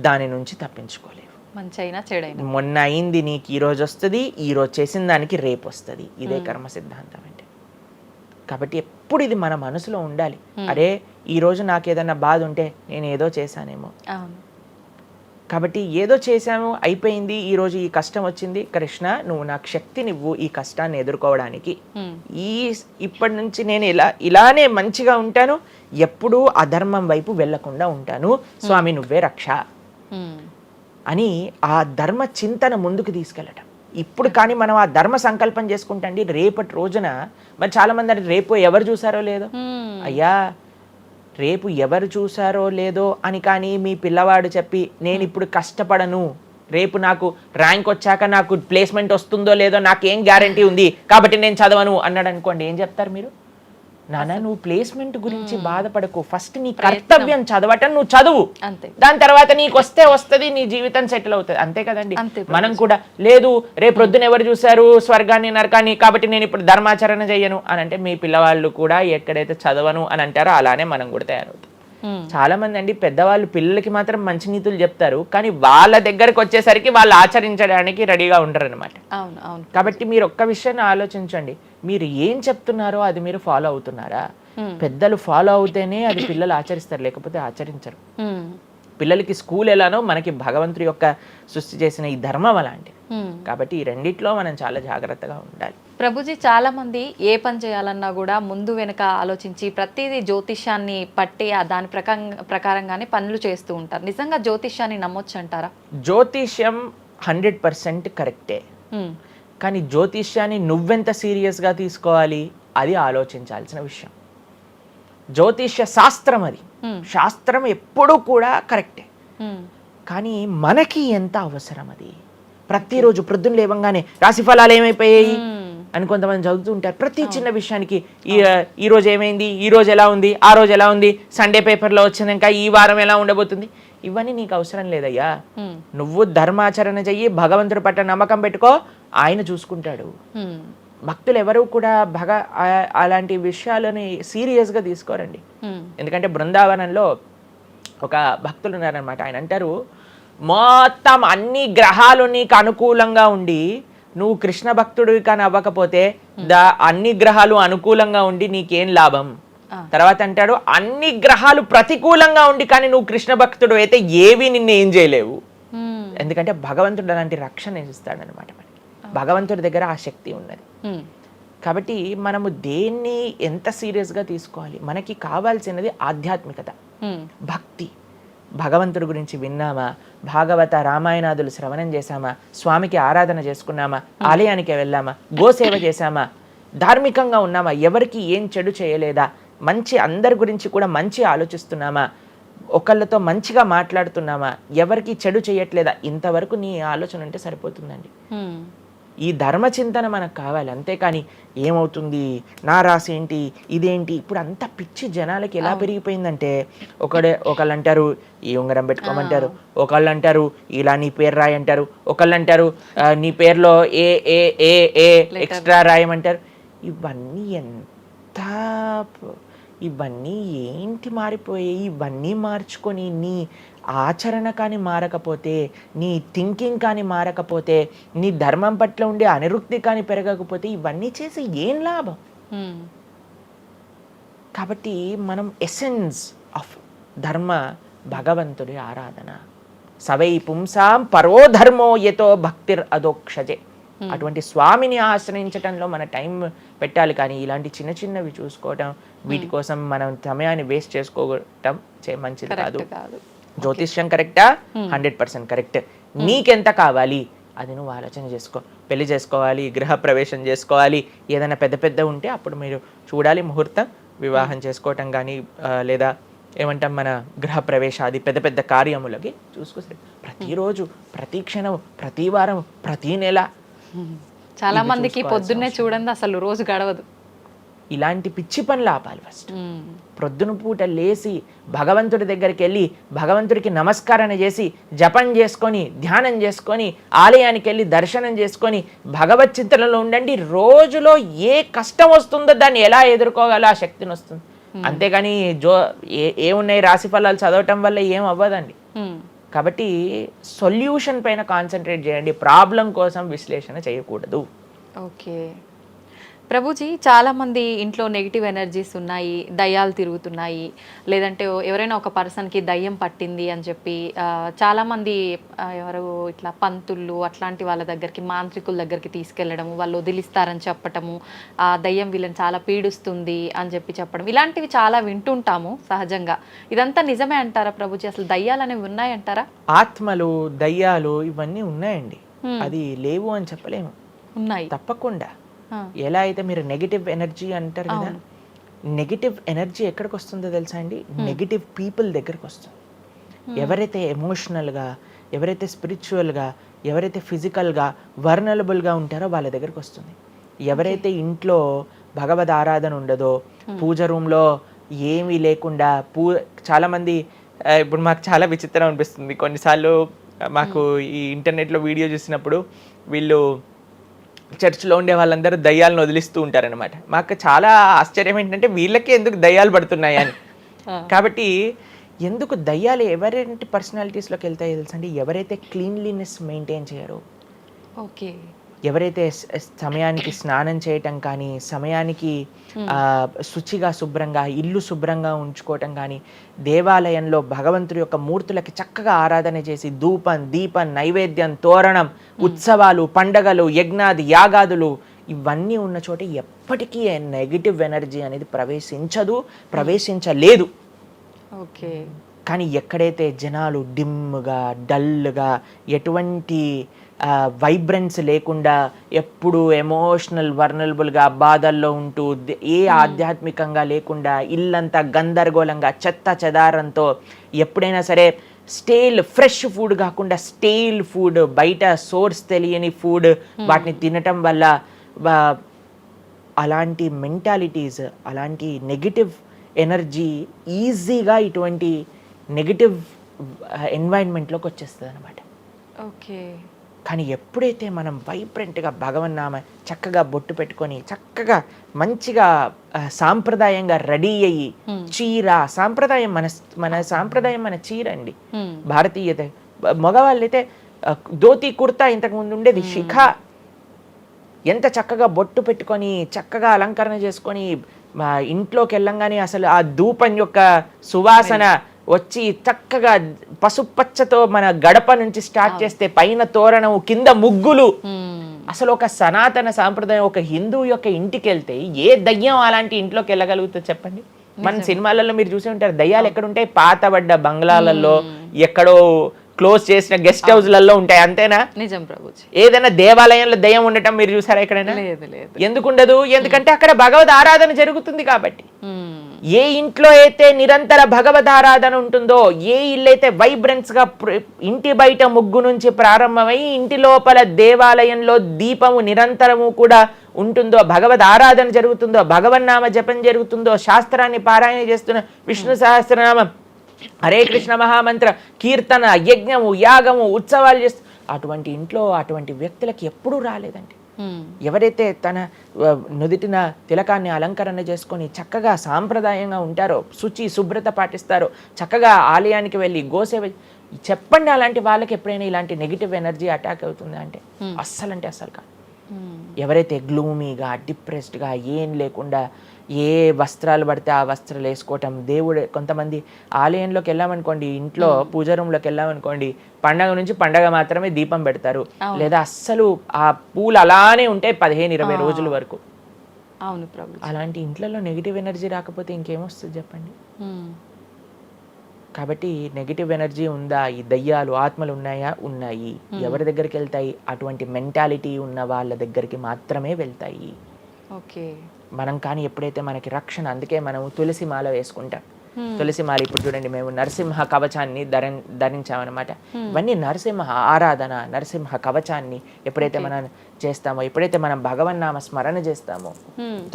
దాని నుంచి తప్పించుకోలేవు. మంచైనా చెడైనా, మొన్న అయింది నీకు ఈ రోజు వస్తుంది, ఈ రోజు చేసిన దానికి రేపు వస్తుంది. ఇదే కర్మ సిద్ధాంతం అంటే. కాబట్టి ఎప్పుడు ఇది మన మనసులో ఉండాలి. అరే ఈ రోజు నాకు ఏదైనా బాధ ఉంటే నేను ఏదో చేశానేమో, కాబట్టి ఏదో చేశాము అయిపోయింది, ఈ రోజు ఈ కష్టం వచ్చింది, కృష్ణ నువ్వు నాకు శక్తినివ్వు ఈ కష్టాన్ని ఎదుర్కోవడానికి. ఇప్పటి నుంచి నేను ఇలానే మంచిగా ఉంటాను, ఎప్పుడూ అధర్మం వైపు వెళ్లకుండా ఉంటాను, స్వామి నువ్వే రక్ష అని ఆ ధర్మ చింతన ముందుకు తీసుకెళ్ళటం. ఇప్పుడు కానీ మనం ఆ ధర్మ సంకల్పం చేసుకుంటండి, రేపటి రోజున మరి చాలా మంది రేపు ఎవరు చూసారో లేదో, అయ్యా రేపు ఎవరు చూసారో లేదో అని కానీ మీ పిల్లవాడు చెప్పి నేను ఇప్పుడు కష్టపడను, రేపు నాకు ర్యాంక్ వచ్చాక నాకు ప్లేస్మెంట్ వస్తుందో లేదో నాకేం గ్యారంటీ ఉంది కాబట్టి నేను చదవను అన్నాడు అనుకోండి, ఏం చెప్తారు మీరు? నాన్న నువ్వు ప్లేస్మెంట్ గురించి బాధపడకు, ఫస్ట్ నీ కర్తవ్యం చదవటం నువ్వు చదువు, అంతే. దాని తర్వాత నీకు వస్తుంది, నీ జీవితం సెటిల్ అవుతుంది, అంతే కదండి. అంతే మనం కూడా లేదు రేపు ప్రొద్దున ఎవరు చూశారు స్వర్గాన్ని నరకాన్ని, కాబట్టి నేను ఇప్పుడు ధర్మాచరణ చెయ్యను అని అంటే మీ పిల్లవాళ్ళు కూడా ఎక్కడైతే చదవను అని అంటారో అలానే మనం కూడా తయారవుతాం. చాలా మంది అండి పెద్దవాళ్ళు పిల్లలకి మాత్రం మంచి నీతులు చెప్తారు, కానీ వాళ్ళ దగ్గరకు వచ్చేసరికి వాళ్ళు ఆచరించడానికి రెడీగా ఉండరు అనమాట. అవును అవును. కాబట్టి మీరు ఒక్క విషయాన్ని ఆలోచించండి, మీరు ఏం చెప్తున్నారో అది మీరు ఫాలో అవుతున్నారా? పెద్దలు ఫాలో అవుతేనే అది పిల్లలు ఆచరిస్తారు, లేకపోతే ఆచరించరు. పిల్లలకి స్కూల్ ఎలానో మనకి భగవంతుడి యొక్క సృష్టి చేసిన ఈ ధర్మం అలాంటి. కాబట్టి ఈ రెండిట్లో మనం చాలా జాగ్రత్తగా ఉండాలి. ప్రభుజీ, చాలా మంది ఏ పని చేయాలన్నా కూడా ముందు వెనక ఆలోచించి ప్రతిదీ జ్యోతిష్యాన్ని పట్టి దాని ప్రకారంగానే పనులు చేస్తూ ఉంటారు. నిజంగా జ్యోతిష్యాన్ని నమ్మొచ్చు అంటారా? జ్యోతిష్యం 100% కరెక్టే, కానీ జ్యోతిష్యాన్ని నువ్వెంత సీరియస్గా తీసుకోవాలి అది ఆలోచించాల్సిన విషయం. జ్యోతిష్య శాస్త్రం అది, శాస్త్రం ఎప్పుడూ కూడా కరెక్టే, కానీ మనకి ఎంత అవసరం అది. ప్రతిరోజు ప్రొద్దున లేవంగానే రాశి ఫలాలు ఏమైపోయాయి అని కొంతమంది చదువుతూ ఉంటారు. ప్రతి చిన్న విషయానికి ఈ రోజు ఏమైంది, ఈ రోజు ఎలా ఉంది, ఆ రోజు ఎలా ఉంది, సండే పేపర్లో వచ్చింది, ఇంకా ఈ వారం ఎలా ఉండబోతుంది, ఇవన్నీ నీకు అవసరం లేదయ్యా. నువ్వు ధర్మాచరణ చెయ్యి, భగవంతుడి పట్ల నమ్మకం పెట్టుకో, ఆయన చూసుకుంటాడు. భక్తులు ఎవరు కూడా అలాంటి విషయాలని సీరియస్గా తీసుకోరండి. ఎందుకంటే బృందావనంలో ఒక భక్తులు ఉన్నారనమాట. ఆయన అంటారు, మొత్తం అన్ని గ్రహాలు నీకు అనుకూలంగా ఉండి నువ్వు కృష్ణ భక్తుడివి కానీ అవ్వకపోతే అన్ని గ్రహాలు అనుకూలంగా ఉండి నీకేం లాభం. తర్వాత అంటాడు, అన్ని గ్రహాలు ప్రతికూలంగా ఉండి కానీ నువ్వు కృష్ణ భక్తుడు అయితే ఏవి నిన్ను ఏం చేయలేవు. ఎందుకంటే భగవంతుడు అలాంటి రక్షణ ఇస్తాడనమాట. మనకి భగవంతుడి దగ్గర ఆ శక్తి ఉన్నది. కాబట్టి మనము దేన్ని ఎంత సీరియస్గా తీసుకోవాలి? మనకి కావాల్సినది ఆధ్యాత్మికత, భక్తి. భగవంతుడి గురించి విన్నామా, భాగవత రామాయణాదులు శ్రవణం చేశామా, స్వామికి ఆరాధన చేసుకున్నామా, ఆలయానికి వెళ్ళామా, గోసేవ చేశామా, ధార్మికంగా ఉన్నామా, ఎవరికి ఏం చెడు చేయలేదా, మంచి అందరి గురించి కూడా మంచి ఆలోచిస్తున్నామా, ఒకళ్ళతో మంచిగా మాట్లాడుతున్నామా, ఎవరికి చెడు చేయట్లేదా, ఇంతవరకు నీ ఆలోచన ఉంటే సరిపోతుందండి. ఈ ధర్మ చింతన మనకు కావాలి, అంతేకాని ఏమవుతుంది, నా రాసి ఏంటి, ఇదేంటి. ఇప్పుడు అంత పిచ్చి జనాలకి ఎలా పెరిగిపోయిందంటే, ఒకళ్ళు అంటారు ఈ ఉంగరం పెట్టుకోమంటారు, ఒకళ్ళు అంటారు ఇలా నీ పేరు రాయి అంటారు, ఒకళ్ళు అంటారు నీ పేరులో ఏ ఏ ఏ ఏ ఎక్స్ట్రా రాయమంటారు. ఇవన్నీ ఏంటి మారిపోయాయి? ఇవన్నీ మార్చుకొని నీ ఆచరణ కానీ మారకపోతే, నీ థింకింగ్ కానీ మారకపోతే, నీ ధర్మం పట్ల ఉండే అనిరుక్తి కానీ పెరగకపోతే ఇవన్నీ చేసి ఏం లాభం? కాబట్టి మనం ఎసెన్స్ ఆఫ్ ధర్మ భగవంతుడి ఆరాధన. సవై పుంసాం పరో ధర్మో యతో భక్తిర్ అదోక్షజే. అటువంటి స్వామిని ఆశ్రయించటంలో మన టైం పెట్టాలి, కానీ ఇలాంటి చిన్న చిన్నవి చూసుకోవటం, వీటి కోసం మనం సమయాన్ని వేస్ట్ చేసుకోవటం మంచిది కాదు. జ్యోతిష్యం కరెక్టా? 100% కరెక్ట్. నీకెంత కావాలి అది నువ్వు ఆలోచన చేసుకో. పెళ్లి చేసుకోవాలి, గృహ ప్రవేశం చేసుకోవాలి, ఏదైనా పెద్ద పెద్ద ఉంటే అప్పుడు మీరు చూడాలి ముహూర్తం, వివాహం చేసుకోవటం కానీ లేదా ఏమంటాం మన గృహ ప్రవేశాది పెద్ద పెద్ద కార్యములకి చూసుకోవాలి. ప్రతిరోజు, ప్రతి క్షణం, ప్రతి వారం, ప్రతి నెల. చాలా మందికి పొద్దున్నే చూడండి అసలు రోజు గడవదు. ఇలాంటి పిచ్చి పనులు ఆపాలి. ఫస్ట్ ప్రొద్దున పూట లేచి భగవంతుడి దగ్గరికి వెళ్ళి భగవంతుడికి నమస్కారం చేసి జపం చేసుకొని ధ్యానం చేసుకొని ఆలయానికి వెళ్ళి దర్శనం చేసుకొని భగవత్ చింతనలో ఉండండి. రోజులో ఏ కష్టం వస్తుందో దాన్ని ఎలా ఎదుర్కోగల ఆ శక్తిని వస్తుంది. అంతేగాని ఏమున్నాయి రాశి ఫలాలు చదవటం వల్ల ఏం అవ్వదండి. కాబట్టి సొల్యూషన్ పైన కాన్సన్ట్రేట్ చేయండి, ప్రాబ్లం కోసం విశ్లేషణ చేయకూడదు. ఓకే ప్రభుజీ, చాలామంది ఇంట్లో నెగిటివ్ ఎనర్జీస్ ఉన్నాయి, దయ్యాలు తిరుగుతున్నాయి, లేదంటే ఎవరైనా ఒక పర్సన్కి దయ్యం పట్టింది అని చెప్పి చాలామంది ఎవరు ఇట్లా పంతుళ్ళు అట్లాంటి వాళ్ళ దగ్గరికి, మాంత్రికుల దగ్గరికి తీసుకెళ్ళడము, వాళ్ళు వదిలిస్తారని చెప్పటము, ఆ దయ్యం వీళ్ళని చాలా పీడిస్తుంది అని చెప్పడం, ఇలాంటివి చాలా వింటుంటాము సహజంగా. ఇదంతా నిజమే అంటారా ప్రభుజీ? అసలు దయ్యాలు అనేవి ఉన్నాయంటారా? ఆత్మలు, దయ్యాలు ఇవన్నీ ఉన్నాయండి, అది లేవు అని చెప్పలేము, ఉన్నాయి తప్పకుండా. ఎలా అయితే మీరు నెగిటివ్ ఎనర్జీ అంటారు కదా, నెగిటివ్ ఎనర్జీ ఎక్కడికి వస్తుందో తెలుసా అండి? నెగిటివ్ పీపుల్ దగ్గరికి వస్తుంది. ఎవరైతే ఎమోషనల్గా, ఎవరైతే స్పిరిచువల్గా, ఎవరైతే ఫిజికల్గా వర్నలబుల్గా ఉంటారో వాళ్ళ దగ్గరికి వస్తుంది. ఎవరైతే ఇంట్లో భగవద్ ఆరాధన ఉండదో, పూజ రూమ్లో ఏమీ లేకుండా చాలామంది ఇప్పుడు మాకు చాలా విచిత్రం అనిపిస్తుంది కొన్నిసార్లు. మాకు ఈ ఇంటర్నెట్లో వీడియో చూసినప్పుడు వీళ్ళు చర్చ్లో ఉండే వాళ్ళందరూ దయ్యాలను వదిలిస్తూ ఉంటారనమాట. మాకు చాలా ఆశ్చర్యం ఏంటంటే వీళ్ళకే ఎందుకు దయ్యాలు పడుతున్నాయి అని. కాబట్టి ఎందుకు దయ్యాలు ఎవరింటి పర్సనాలిటీస్లోకి వెళ్తాయో తెలుసా అండి? ఎవరైతే క్లీన్లీనెస్ మెయింటైన్ చేయరో, ఓకే, ఎవరైతే సమయానికి స్నానం చేయటం కానీ, సమయానికి శుచిగా శుభ్రంగా ఇల్లు శుభ్రంగా ఉంచుకోవటం కానీ, దేవాలయంలో భగవంతుడి యొక్క మూర్తులకి చక్కగా ఆరాధన చేసి ధూపం దీపం నైవేద్యం తోరణం ఉత్సవాలు పండగలు యజ్ఞాది యాగాదులు ఇవన్నీ ఉన్న చోట ఎప్పటికీ నెగిటివ్ ఎనర్జీ అనేది ప్రవేశించలేదు. ఓకే. కానీ ఎక్కడైతే జనాలు డిమ్గా డల్గా ఎటువంటి వైబ్రెన్స్ లేకుండా ఎప్పుడు ఎమోషనల్ వర్నరబుల్గా బాధల్లో ఉంటూ ఆధ్యాత్మికంగా లేకుండా ఇల్లంతా గందరగోళంగా చెత్త చెదారంతో ఎప్పుడైనా సరే ఫ్రెష్ ఫుడ్ కాకుండా స్టేల్ ఫుడ్, బయట సోర్స్ తెలియని ఫుడ్ వాటిని తినటం వల్ల అలాంటి మెంటాలిటీస్, అలాంటి నెగిటివ్ ఎనర్జీ ఈజీగా ఇటువంటి నెగిటివ్ ఎన్వైరన్మెంట్లోకి వచ్చేస్తుంది అనమాట. ఓకే. కానీ ఎప్పుడైతే మనం వైబ్రెంట్గా భగవన్నామ చక్కగా బొట్టు పెట్టుకొని చక్కగా మంచిగా సాంప్రదాయంగా రెడీ అయ్యి చీర సాంప్రదాయం మన సాంప్రదాయం మన చీర అండి. భారతీయత మగవాళ్ళైతే ధోతి కుర్తా ఇంతకుముందు ఉండేది, శిఖ ఎంత చక్కగా బొట్టు పెట్టుకొని చక్కగా అలంకరణ చేసుకొని ఇంట్లోకి వెళ్ళంగానే అసలు ఆ ధూపం యొక్క సువాసన వచ్చి చక్కగా పసుపచ్చతో మన గడప నుంచి స్టార్ట్ చేస్తే పైన తోరణం కింద ముగ్గులు, అసలు ఒక సనాతన సాంప్రదాయం ఒక హిందువు యొక్క ఇంటికి వెళ్తే ఏ దయ్యం అలాంటి ఇంట్లోకి వెళ్ళగలుగుతుంది చెప్పండి? మన సినిమాలలో మీరు చూసి ఉంటారు దయ్యాలు ఎక్కడుంటాయి, పాతబడ్డ బంగ్లాలలో ఎక్కడో క్లోజ్ చేసిన గెస్ట్ హౌస్లలో ఉంటాయి, అంతేనా? నిజం ప్రభుజీ. ఏదైనా దేవాలయంలో దయ్యం ఉండటం మీరు చూసారా ఎక్కడైనా? ఎందుకు ఉండదు? ఎందుకంటే అక్కడ భగవద్ ఆరాధన జరుగుతుంది కాబట్టి. ఏ ఇంట్లో అయితే నిరంతర భగవద్ ఆరాధన ఉంటుందో, ఏ ఇల్లు అయితే వైబ్రెన్స్ గా ఇంటి బయట ముగ్గు నుంచి ప్రారంభమై ఇంటి లోపల దేవాలయంలో దీపము నిరంతరము కూడా ఉంటుందో, భగవద్ ఆరాధన జరుగుతుందో, భగవన్నామ జపం జరుగుతుందో, శాస్త్రాన్ని పారాయణ చేస్తున్న విష్ణు సహస్రనామం హరే కృష్ణ మహామంత్ర కీర్తన యజ్ఞము యాగము ఉత్సవాలు చేస్తూ అటువంటి ఇంట్లో అటువంటి వ్యక్తులకి ఎప్పుడూ రాలేదండి. ఎవరైతే తన నుదిటిన తిలకాన్ని అలంకరణ చేసుకొని చక్కగా సాంప్రదాయంగా ఉంటారో, శుచి శుభ్రత పాటిస్తారో, చక్కగా ఆలయానికి వెళ్ళి గోసేవ చెప్పండి, అలాంటి వాళ్ళకి ఎప్పుడైనా ఇలాంటి నెగిటివ్ ఎనర్జీ అటాక్ అవుతుంది అంటే అస్సలు కాదు. ఎవరైతే గ్లూమీగా డిప్రెస్డ్గా ఏం లేకుండా ఏ వస్త్రాలు పడితే ఆ వస్త్రాలు వేసుకోవటం, దేవుడు కొంతమంది ఆలయంలోకి వెళ్ళామనుకోండి, ఇంట్లో పూజ రూమ్లోకి వెళ్ళామనుకోండి, పండగ నుంచి పండగ మాత్రమే దీపం పెడతారు, లేదా అస్సలు ఆ పూలు అలానే ఉంటాయి 15-20 రోజుల వరకు. అవును ప్రభు. అలాంటి ఇంట్లలో నెగిటివ్ ఎనర్జీ రాకపోతే ఇంకేమొస్తుంది చెప్పండి? కాబట్టి నెగిటివ్ ఎనర్జీ ఉందా? ఈ దయ్యాలు ఆత్మలు ఉన్నాయా? ఉన్నాయి. ఎవరి దగ్గరికి వెళ్తాయి? అటువంటి మెంటాలిటీ ఉన్న వాళ్ళ దగ్గరికి మాత్రమే వెళ్తాయి. ఓకే. మనం కానీ ఎప్పుడైతే మనకి రక్షణ, అందుకే మనం తులసి మాల వేసుకుంటాం. తులసి మాల ఇప్పుడు చూడండి, మేము నరసింహ కవచాన్ని ధరించామన్నమాట. ఇవన్నీ నరసింహ ఆరాధన, నరసింహ కవచాన్ని ఎప్పుడైతే మనం చేస్తామో, ఎప్పుడైతే మనం భగవన్నామ స్మరణ చేస్తామో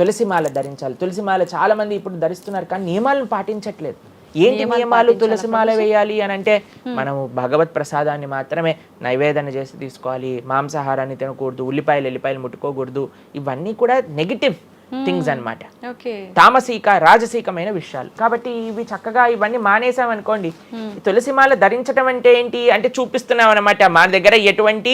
తులసి మాల ధరించాలి. తులసి మాల చాలా మంది ఇప్పుడు ధరిస్తున్నారు కానీ నియమాలను పాటించట్లేదు. ఏంటి నియమాలు? తులసి మాల వేయాలి అని అంటే మనము భగవత్ ప్రసాదాన్ని మాత్రమే నైవేదన చేసి తీసుకోవాలి, మాంసాహారాన్ని తినకూడదు, ఎల్లిపాయలు ముట్టుకోకూడదు. ఇవన్నీ కూడా నెగిటివ్ థింగ్స్ అన్నమాట, తామసిక రాజసీకమైన విషయాలు. కాబట్టి ఇవి చక్కగా ఇవన్నీ మానేసామనుకోండి. తులసిమాల ధరించడం అంటే ఏంటి అంటే చూపిస్తున్నాం అనమాట, మన దగ్గర ఎటువంటి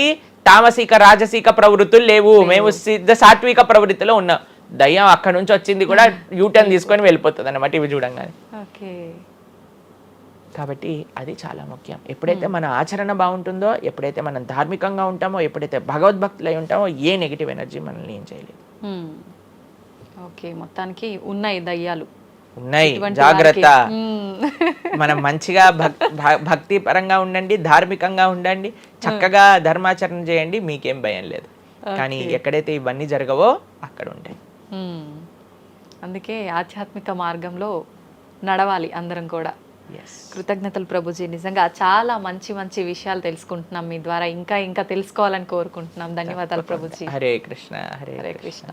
తామసిక రాజసీక ప్రవృత్తులు లేవు, మేము సిద్ధ సాత్విక ప్రవృత్తిలో ఉన్నాం. దయ్యం అక్కడ నుంచి వచ్చింది కూడా యూటర్న్ తీసుకొని వెళ్ళిపోతుంది అన్నమాట ఇవి చూడంగానే. కాబట్టి అది చాలా ముఖ్యం. ఎప్పుడైతే మన ఆచరణ బాగుంటుందో, ఎప్పుడైతే మనం ధార్మికంగా ఉంటామో, ఎప్పుడైతే భగవద్భక్తులై ఉంటామో, ఏ నెగిటివ్ ఎనర్జీ మనల్ని ఏం చేయలేదు. ఓకే, మొత్తానికి ఉన్నాయి దయ్యాలు, ఉన్నాయి, జాగ్రత్త. మనం మంచిగా భక్తి పరంగా ఉండండి, ధార్మికంగా ఉండండి, చక్కగా ధర్మాచరణ చేయండి, మీకేం భయం లేదు. కానీ ఎక్కడైతే ఇవన్నీ జరగవో అక్కడ ఉంటాయి. అందుకే ఆధ్యాత్మిక మార్గంలో నడవాలి అందరం కూడా. కృతజ్ఞతలు ప్రభుజీ, నిజంగా చాలా మంచి మంచి విషయాలు తెలుసుకుంటున్నాం మీ ద్వారా. ఇంకా ఇంకా తెలుసుకోవాలని కోరుకుంటున్నాం. ధన్యవాదాలు ప్రభుజీ. హరే కృష్ణ. హరే కృష్ణ.